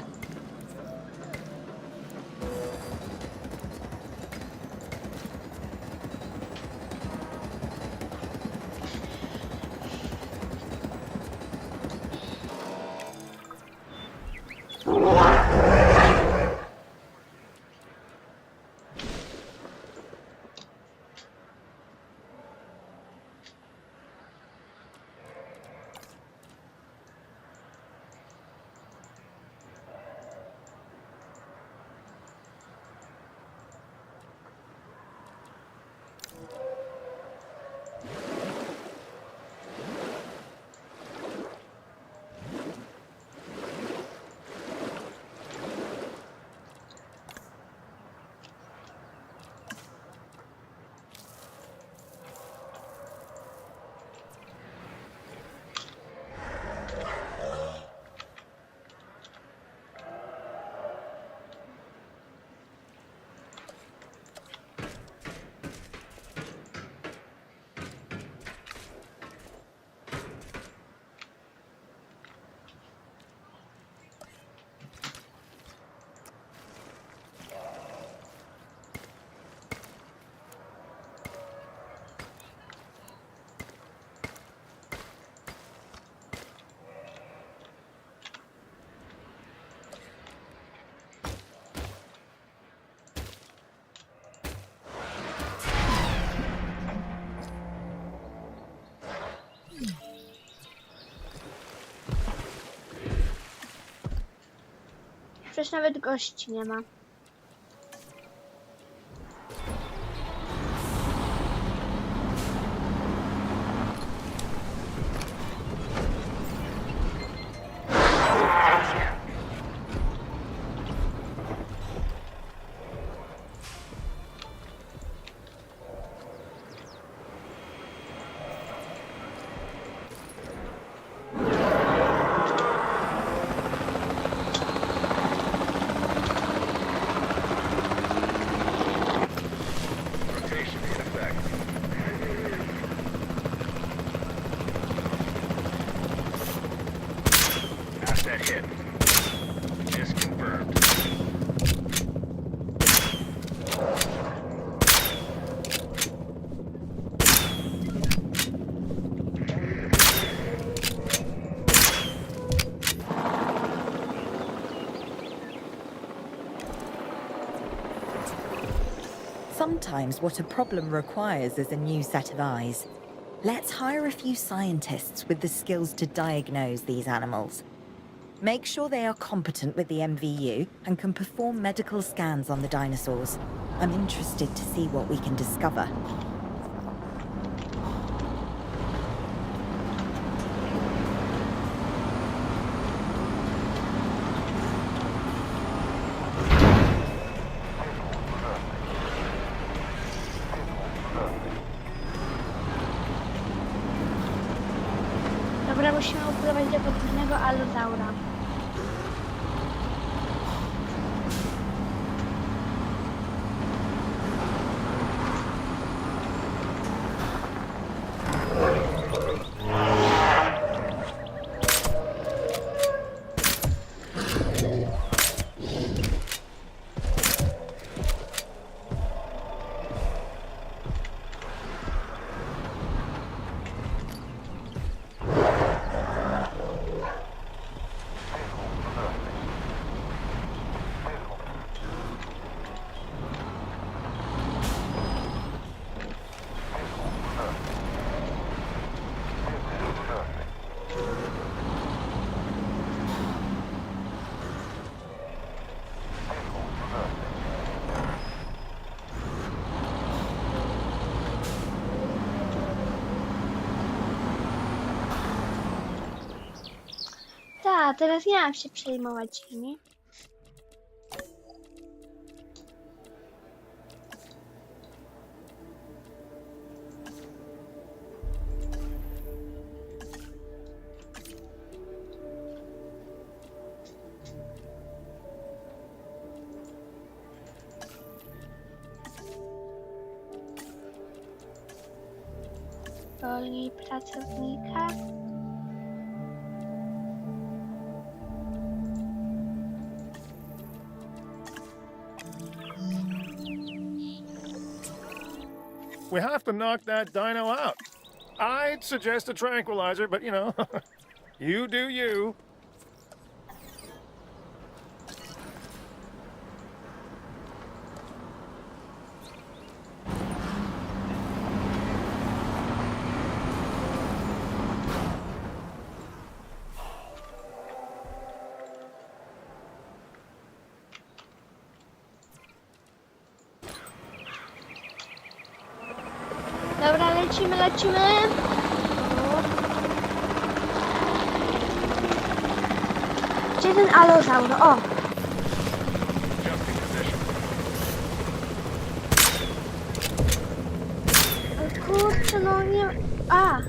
Przecież nawet gości nie ma. Asset hit. Miss confirmed. Sometimes what a problem requires is a new set of eyes. Let's hire a few scientists with the skills to diagnose these animals. Make sure they are competent with the MVU and can perform medical scans on the dinosaurs. I'm interested to see what we can discover. Dobra, musimy upływać do podwójnego alozaura. Tak, teraz nie mam się przejmować nimi. Zwolnij pracownika. We have to knock that dino out. I'd suggest a tranquilizer, but you know, you do you. Dobra, lecimy, lecimy. Gdzie ten alozaur? O! O kurczę, no nie... A!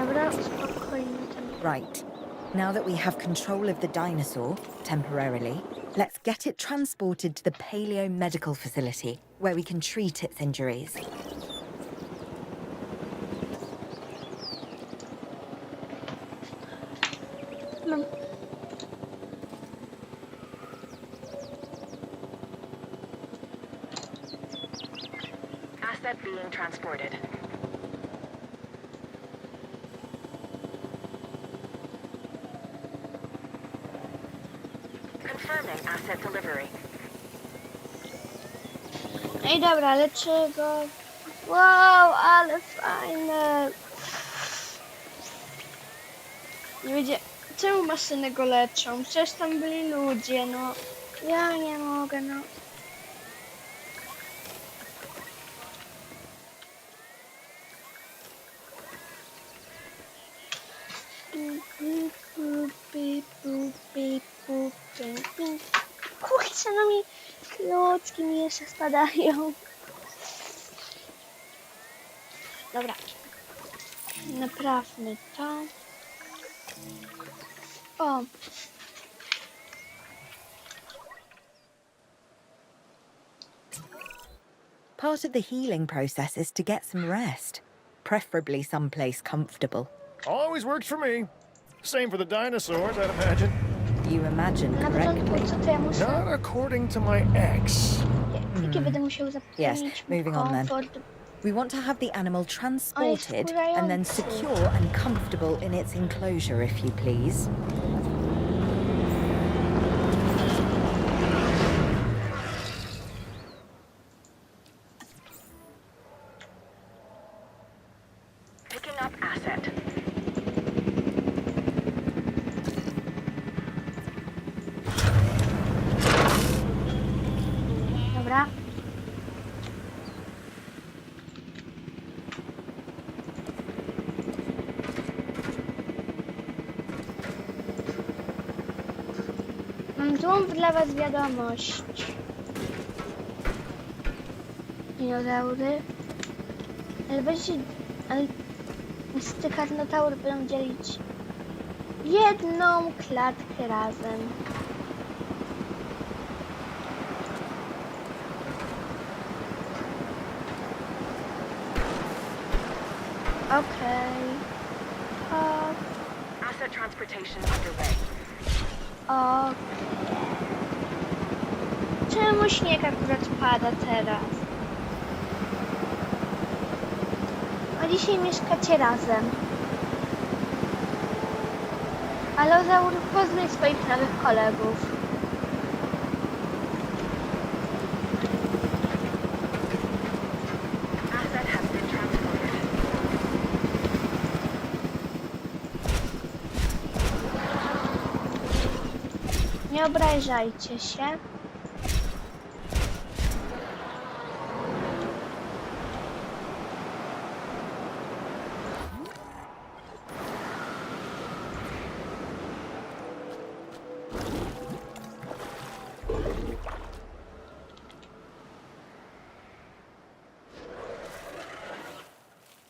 Dobra, spokojnie tam. Right. Now that we have control of the dinosaur, temporarily, let's get it transported to the Paleo Medical Facility, where we can treat its injuries. No. Asset being transported. Confirming asset delivery. No i dobra, leczy go. Wow, ale fajne. Nie będzie... Czemu maszyny go leczą? Przecież tam byli ludzie, no. Ja nie mogę, no. Kurczę, no mi klocki mi jeszcze spadają. Dobra. Naprawmy to. O. Part of the healing process is to get some rest, preferably someplace comfortable. Always works for me. Same for the dinosaurs, I'd imagine. You imagine Na correctly. początku co to ja muszę? Not according to my ex. Jakie będę musiał Yes, zapewnić moving on then. komfort? We want to have the animal transported and then wkurający. secure and comfortable in its enclosure, if you please. Picking up asset. Dobra. Mam złą dla was wiadomość. Dinozaury. Ale będziecie... Ale... Stykarnotaury będą dzielić jedną klatkę razem. Okej. Asset transportation underway. Okej. Czemu śnieg akurat pada teraz? A dzisiaj mieszkacie razem. Alozaur, poznaj swoich nowych kolegów. Asset has been transported. Nie obrażajcie się.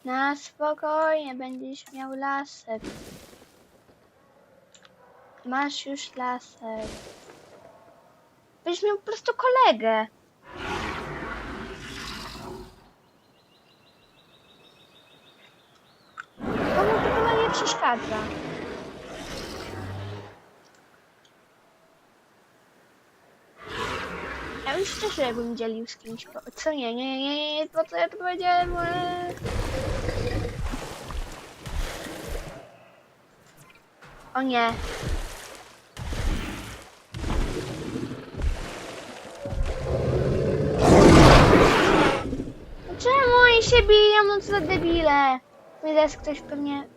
Na spokojnie, będziesz miał lasek. Masz już lasek. Będziesz miał po prostu kolegę. Komu to chyba nie przeszkadza. Ja już też jakbym dzielił z kimś. Co nie, po co ja to powiedziałem? O nie. Czemu oni się biją? No co za debile. Teraz ktoś pewnie...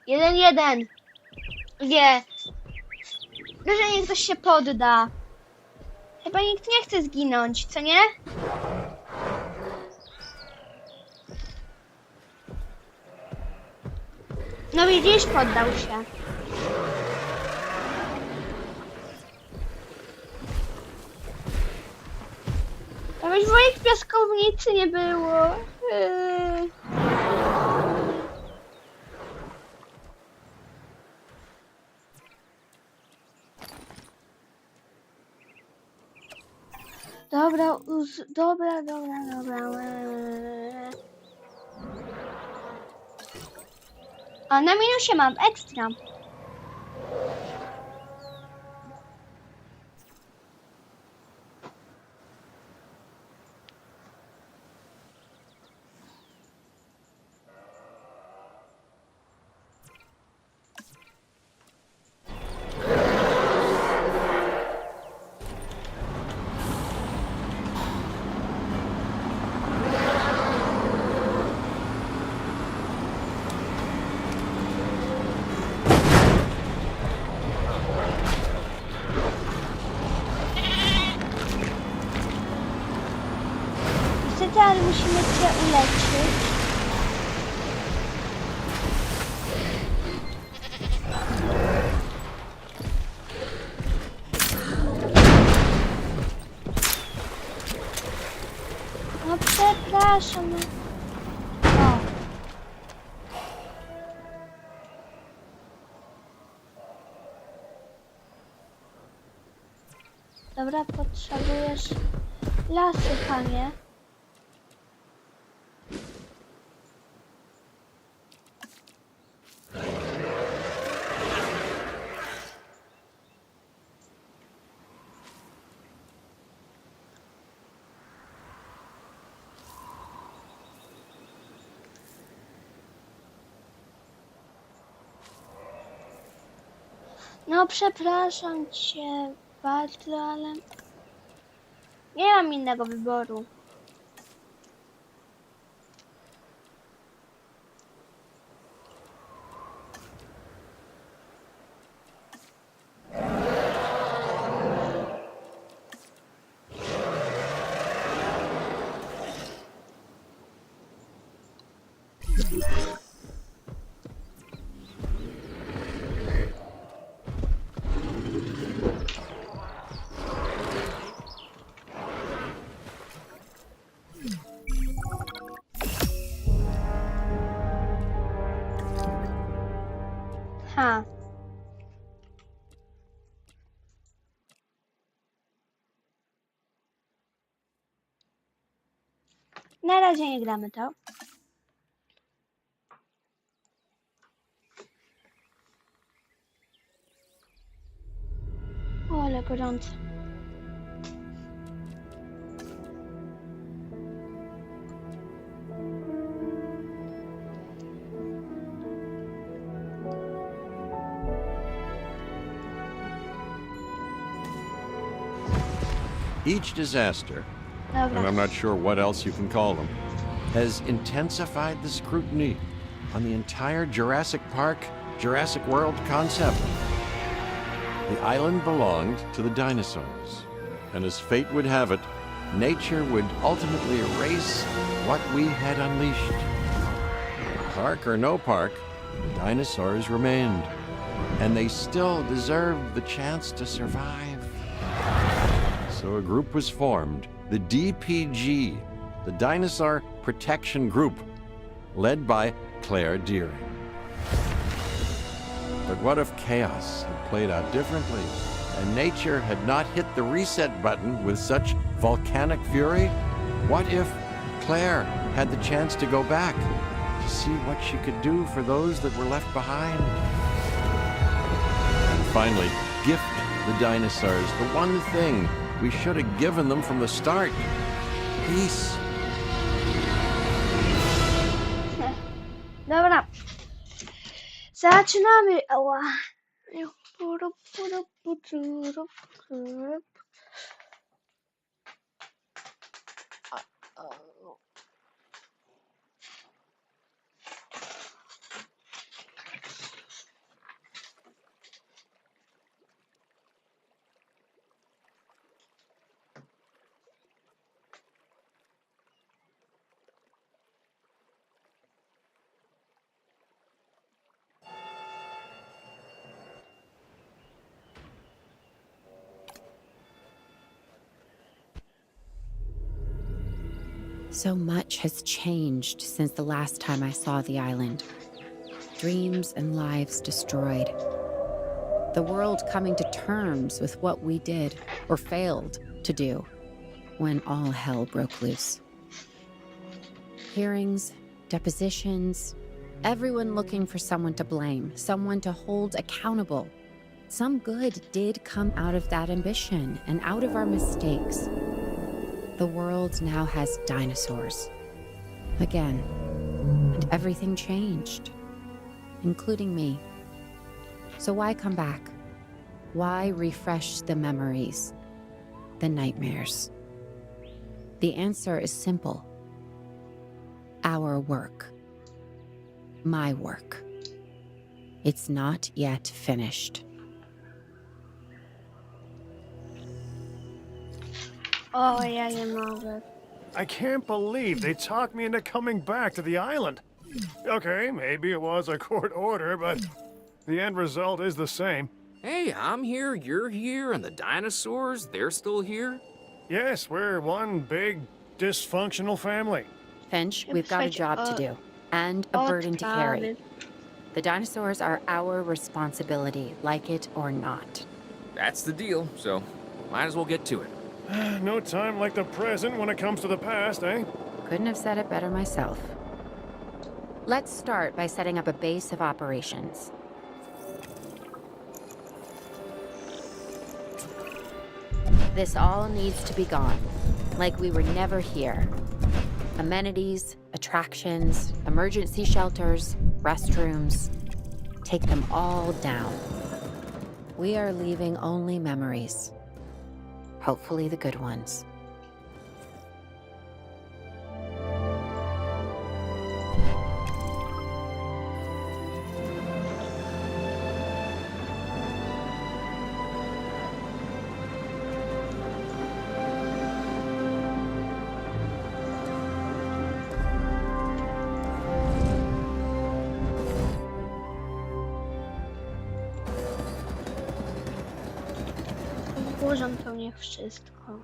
Jeden. Wie. Że niech ktoś się podda. Chyba nikt nie chce zginąć, co nie? No widzisz, poddał się. Nawet w moich piaskownicy nie było. Dobra, dobra. A na minusie mam ekstra. się uleczyć. No przepraszam. O. Dobra, potrzebujesz lasu, panie. No przepraszam cię bardzo, ale nie mam innego wyboru. Ha. Na razie nie gramy to. O, ale gorąco. Each disaster, and Dobra. I'm not sure what else you can call them, has intensified the scrutiny on the entire Jurassic Park, Jurassic World concept. The island belonged to the dinosaurs, and as fate would have it, nature would ultimately erase what we had unleashed. Park or no park, the dinosaurs remained, and they still deserved the chance to survive. So a group was formed, the DPG, the Dinosaur Protection Group, led by Claire Deering. But what if chaos had played out differently, and nature had not hit the reset button with such volcanic fury? What if Claire had the chance to go back, to see what she could do for those that were left behind? And finally, gift the dinosaurs the one thing we should have given them from the start: peace. Dobra. Zaczynamy. Ała. So much has changed since the last time I saw the island. Dreams and lives destroyed. The world coming to terms with what we did or failed to do when all hell broke loose. Hearings, depositions, everyone looking for someone to blame, someone to hold accountable. Some good did come out of that ambition and out of our mistakes. The world now has dinosaurs. Again. And everything changed. Including me. So why come back? Why refresh the memories? The nightmares? The answer is simple. Our work. My work. It's not yet finished. O, ja nie mogę. I can't believe they talked me into coming back to the island. Okay, maybe it was a court order, but the end result is the same. Hey, I'm here, you're here, and the dinosaurs, they're still here? Yes, we're one big, dysfunctional family. Finch, we've got a job to do, and a burden to carry. The dinosaurs are our responsibility, like it or not. That's the deal, so might as well get to it. No time like the present when it comes to the past, eh? Couldn't have said it better myself. Let's start by setting up a base of operations. This all needs to be gone, like we were never here. Amenities, attractions, emergency shelters, restrooms. Take them all down. We are leaving only memories. Hopefully the good ones. Włożą to niech wszystko.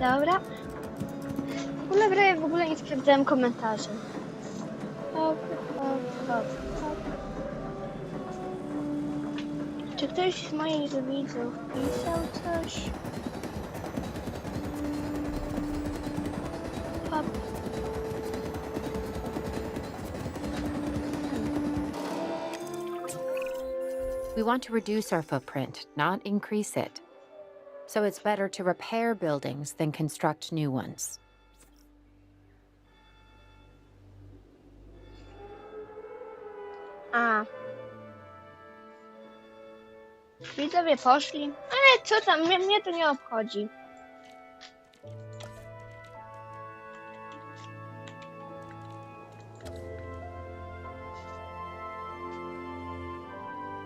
Dobra. W ogóle grę w ogóle nie sprawdzałem komentarzy. Hop. Czy ktoś z moich widzów pisał coś? Hop. We want to reduce our footprint, not increase it. So it's better to repair buildings than construct new ones. A. Widzowie poszli. Ale co tam, mnie to nie obchodzi.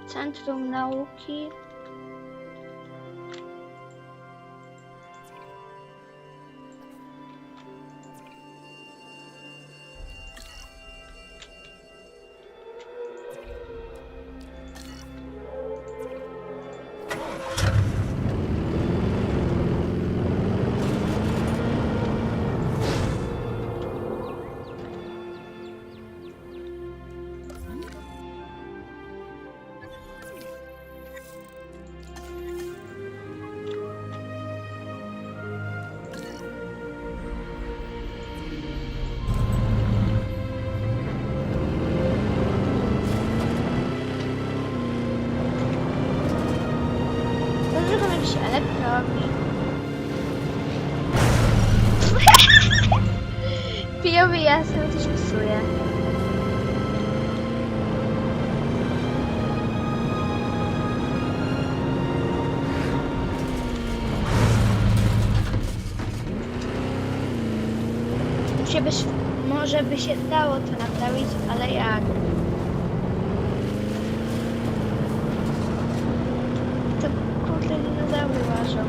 Centrum Nauki. Jakiś elektrowni. Pijowy jasno coś psuje. Może by się dało to naprawić, ale jak? To kurde dinozaury łażą.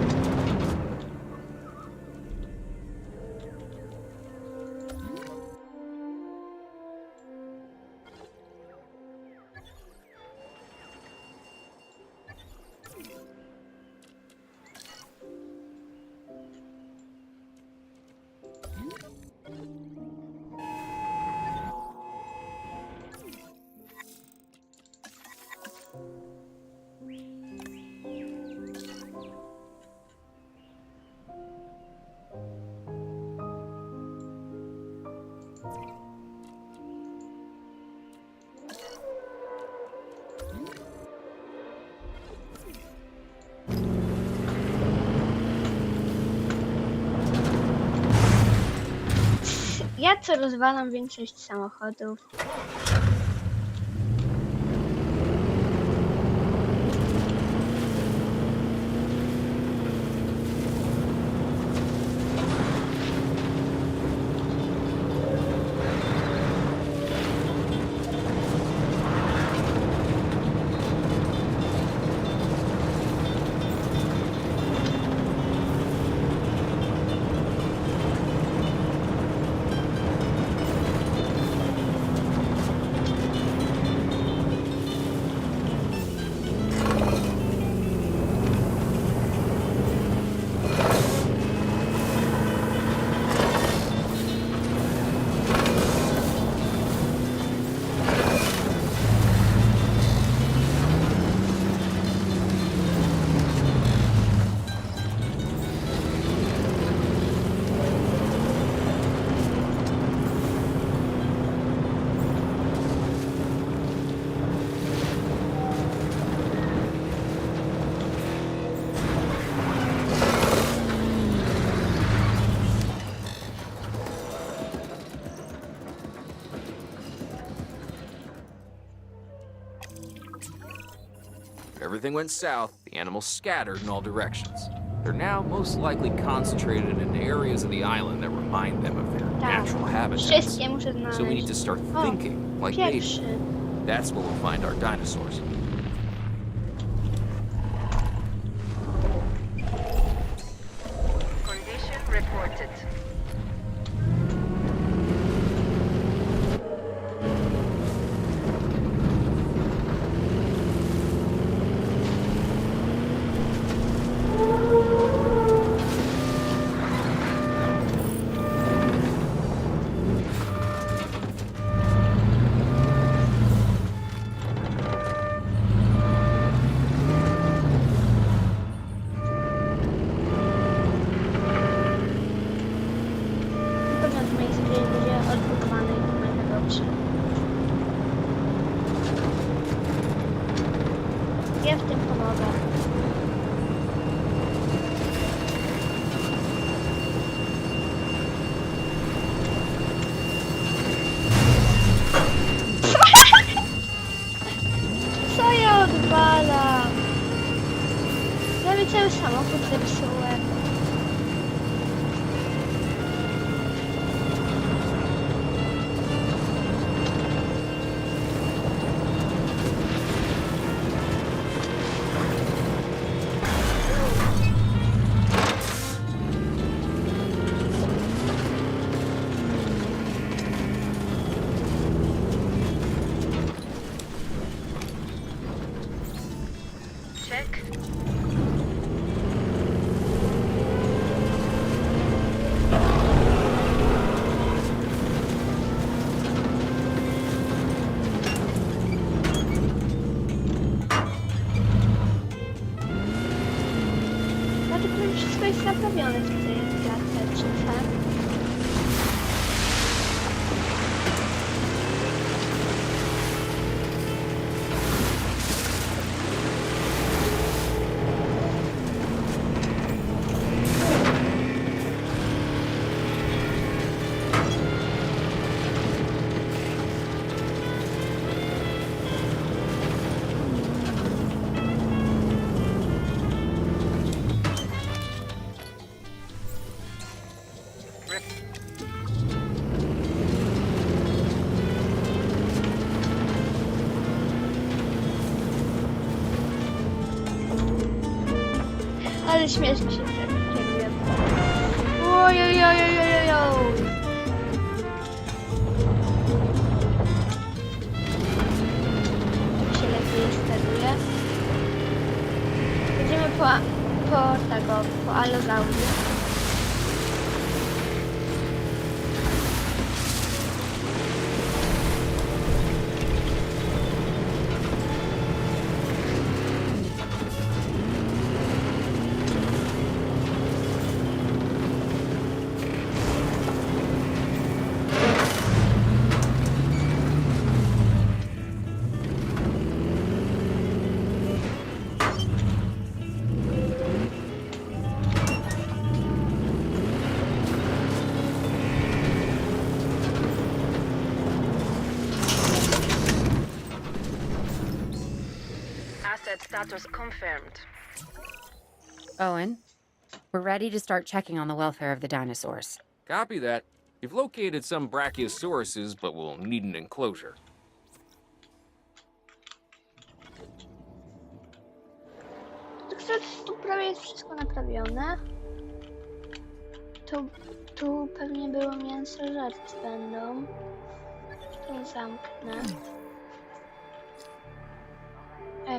Ja co rozwalam większość samochodów. Everything went south, the animals scattered in all directions. They're now most likely concentrated in areas of the island that remind them of their natural habitats. Wszystkie muszę znaleźć. So we need to start O, thinking like they pierwszy. do. That's where we'll find our dinosaurs. Condition reported. Pewnie od mojej skrzynki będzie odblokowany i to będzie dobrze. Ja w tym pomogę. Co ja odwalam? Prawie cały samochód zepsułem. Check. Znaczy, powiem, wszystko jest naprawione w tej klatce, Ale śmiesznie się kieruje. Ojojojojojojoj. Się lepiej steruje. Jedziemy po allozaurze. Threat status confirmed. Owen, we're ready to start checking on the welfare of the dinosaurs. Copy that. You've located some brachiosauruses, but we'll need an enclosure. Także tu prawie jest wszystko naprawione. Tu pewnie było mięsożercy będą. Tu zamknę.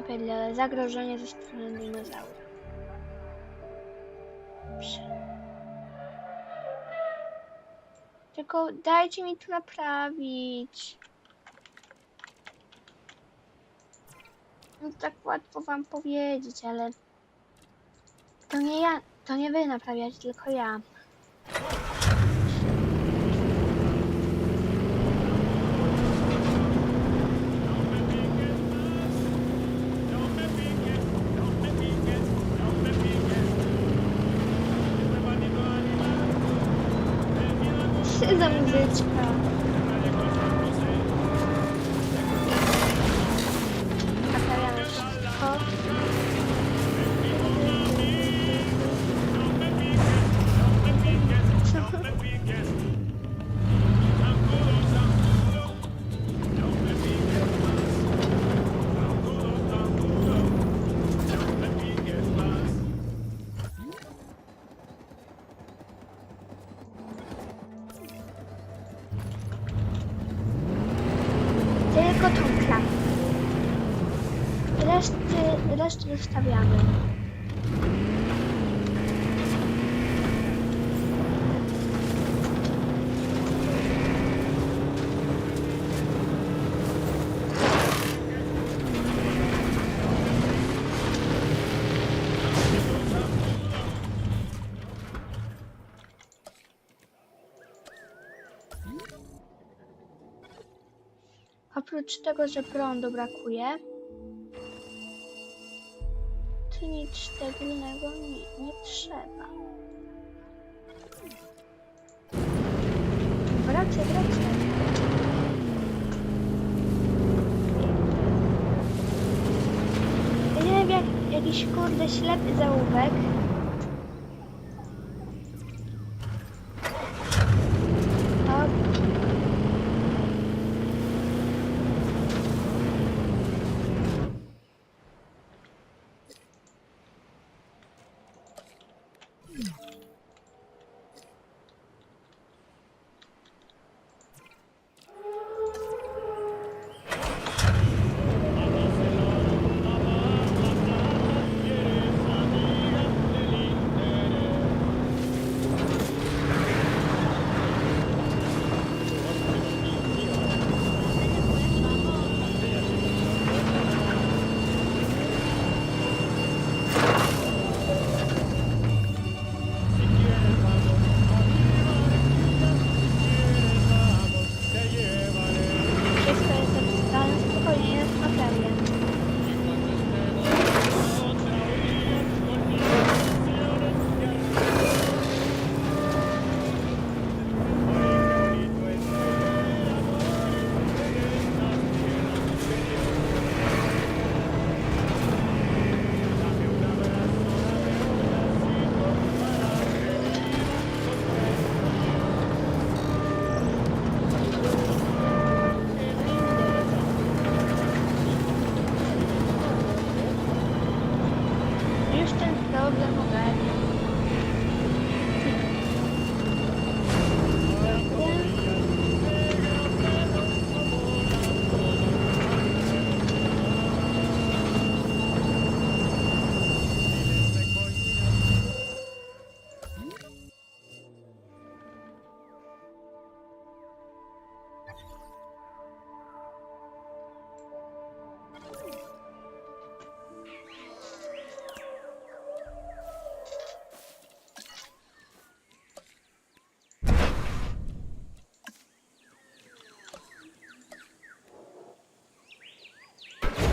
Ale zagrożenie ze strony dinozaura. Dobrze. Tylko dajcie mi to naprawić. No tak łatwo wam powiedzieć, ale to nie ja, to nie wy naprawiacie, tylko ja. Co za muzyczka? Naprawiamy wszystko. Tylko tą klatkę. Resztę zostawiamy. Oprócz tego, że prądu brakuje, to nic szczególnego nie trzeba. Wracaj. Ja nie wiem, jakiś kurde ślepy zaułek.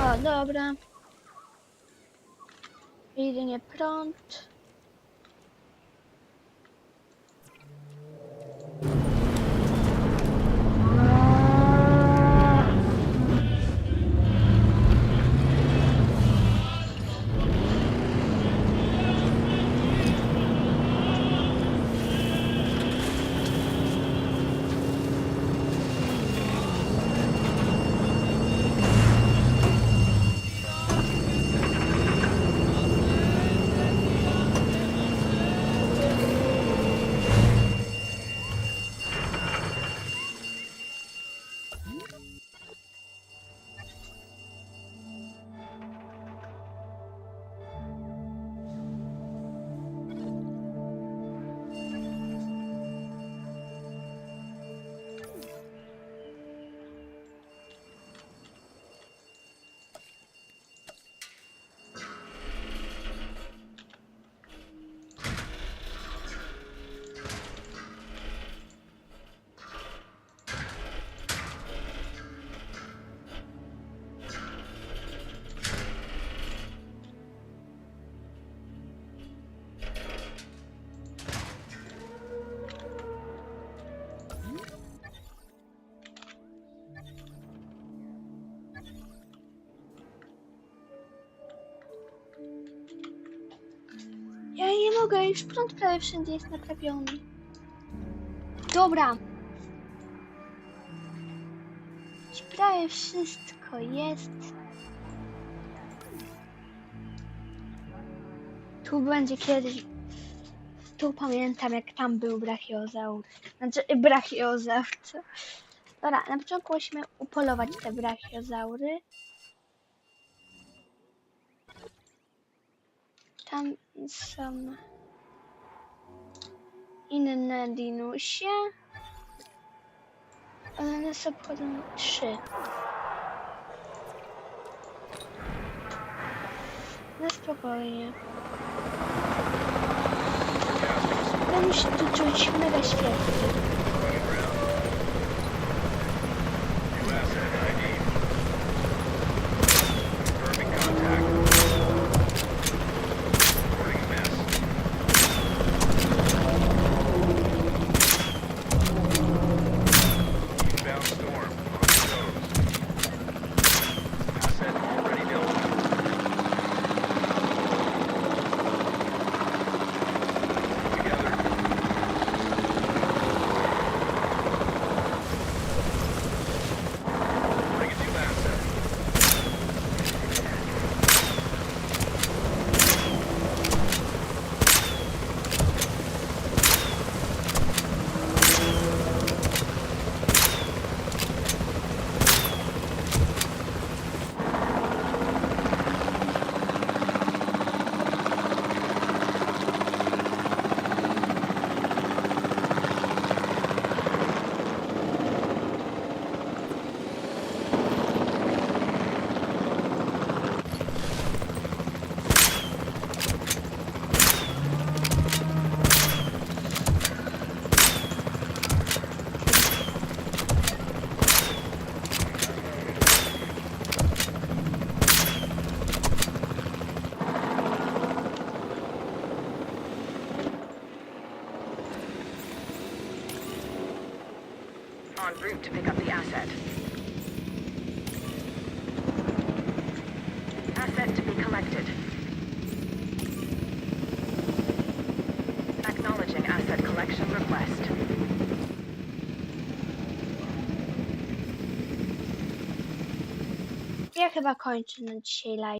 O, dobra. Jedynie prąd. mogę, już prąd prawie wszędzie jest naprawiony. Dobra. Już prawie wszystko jest. Tu będzie kiedyś. Tu pamiętam, jak tam był brachiozaur. Znaczy, brachiozaur. Co? Dobra, na początku musimy upolować te brachiozaury. Tam są inne dinusie. One nas obchodzą 3. Na spokojnie. Będę się tu czuć mega świetnie. En route to pick up the asset. Asset to be collected. Acknowledging asset collection request. Ja chyba kończę na dzisiaj live.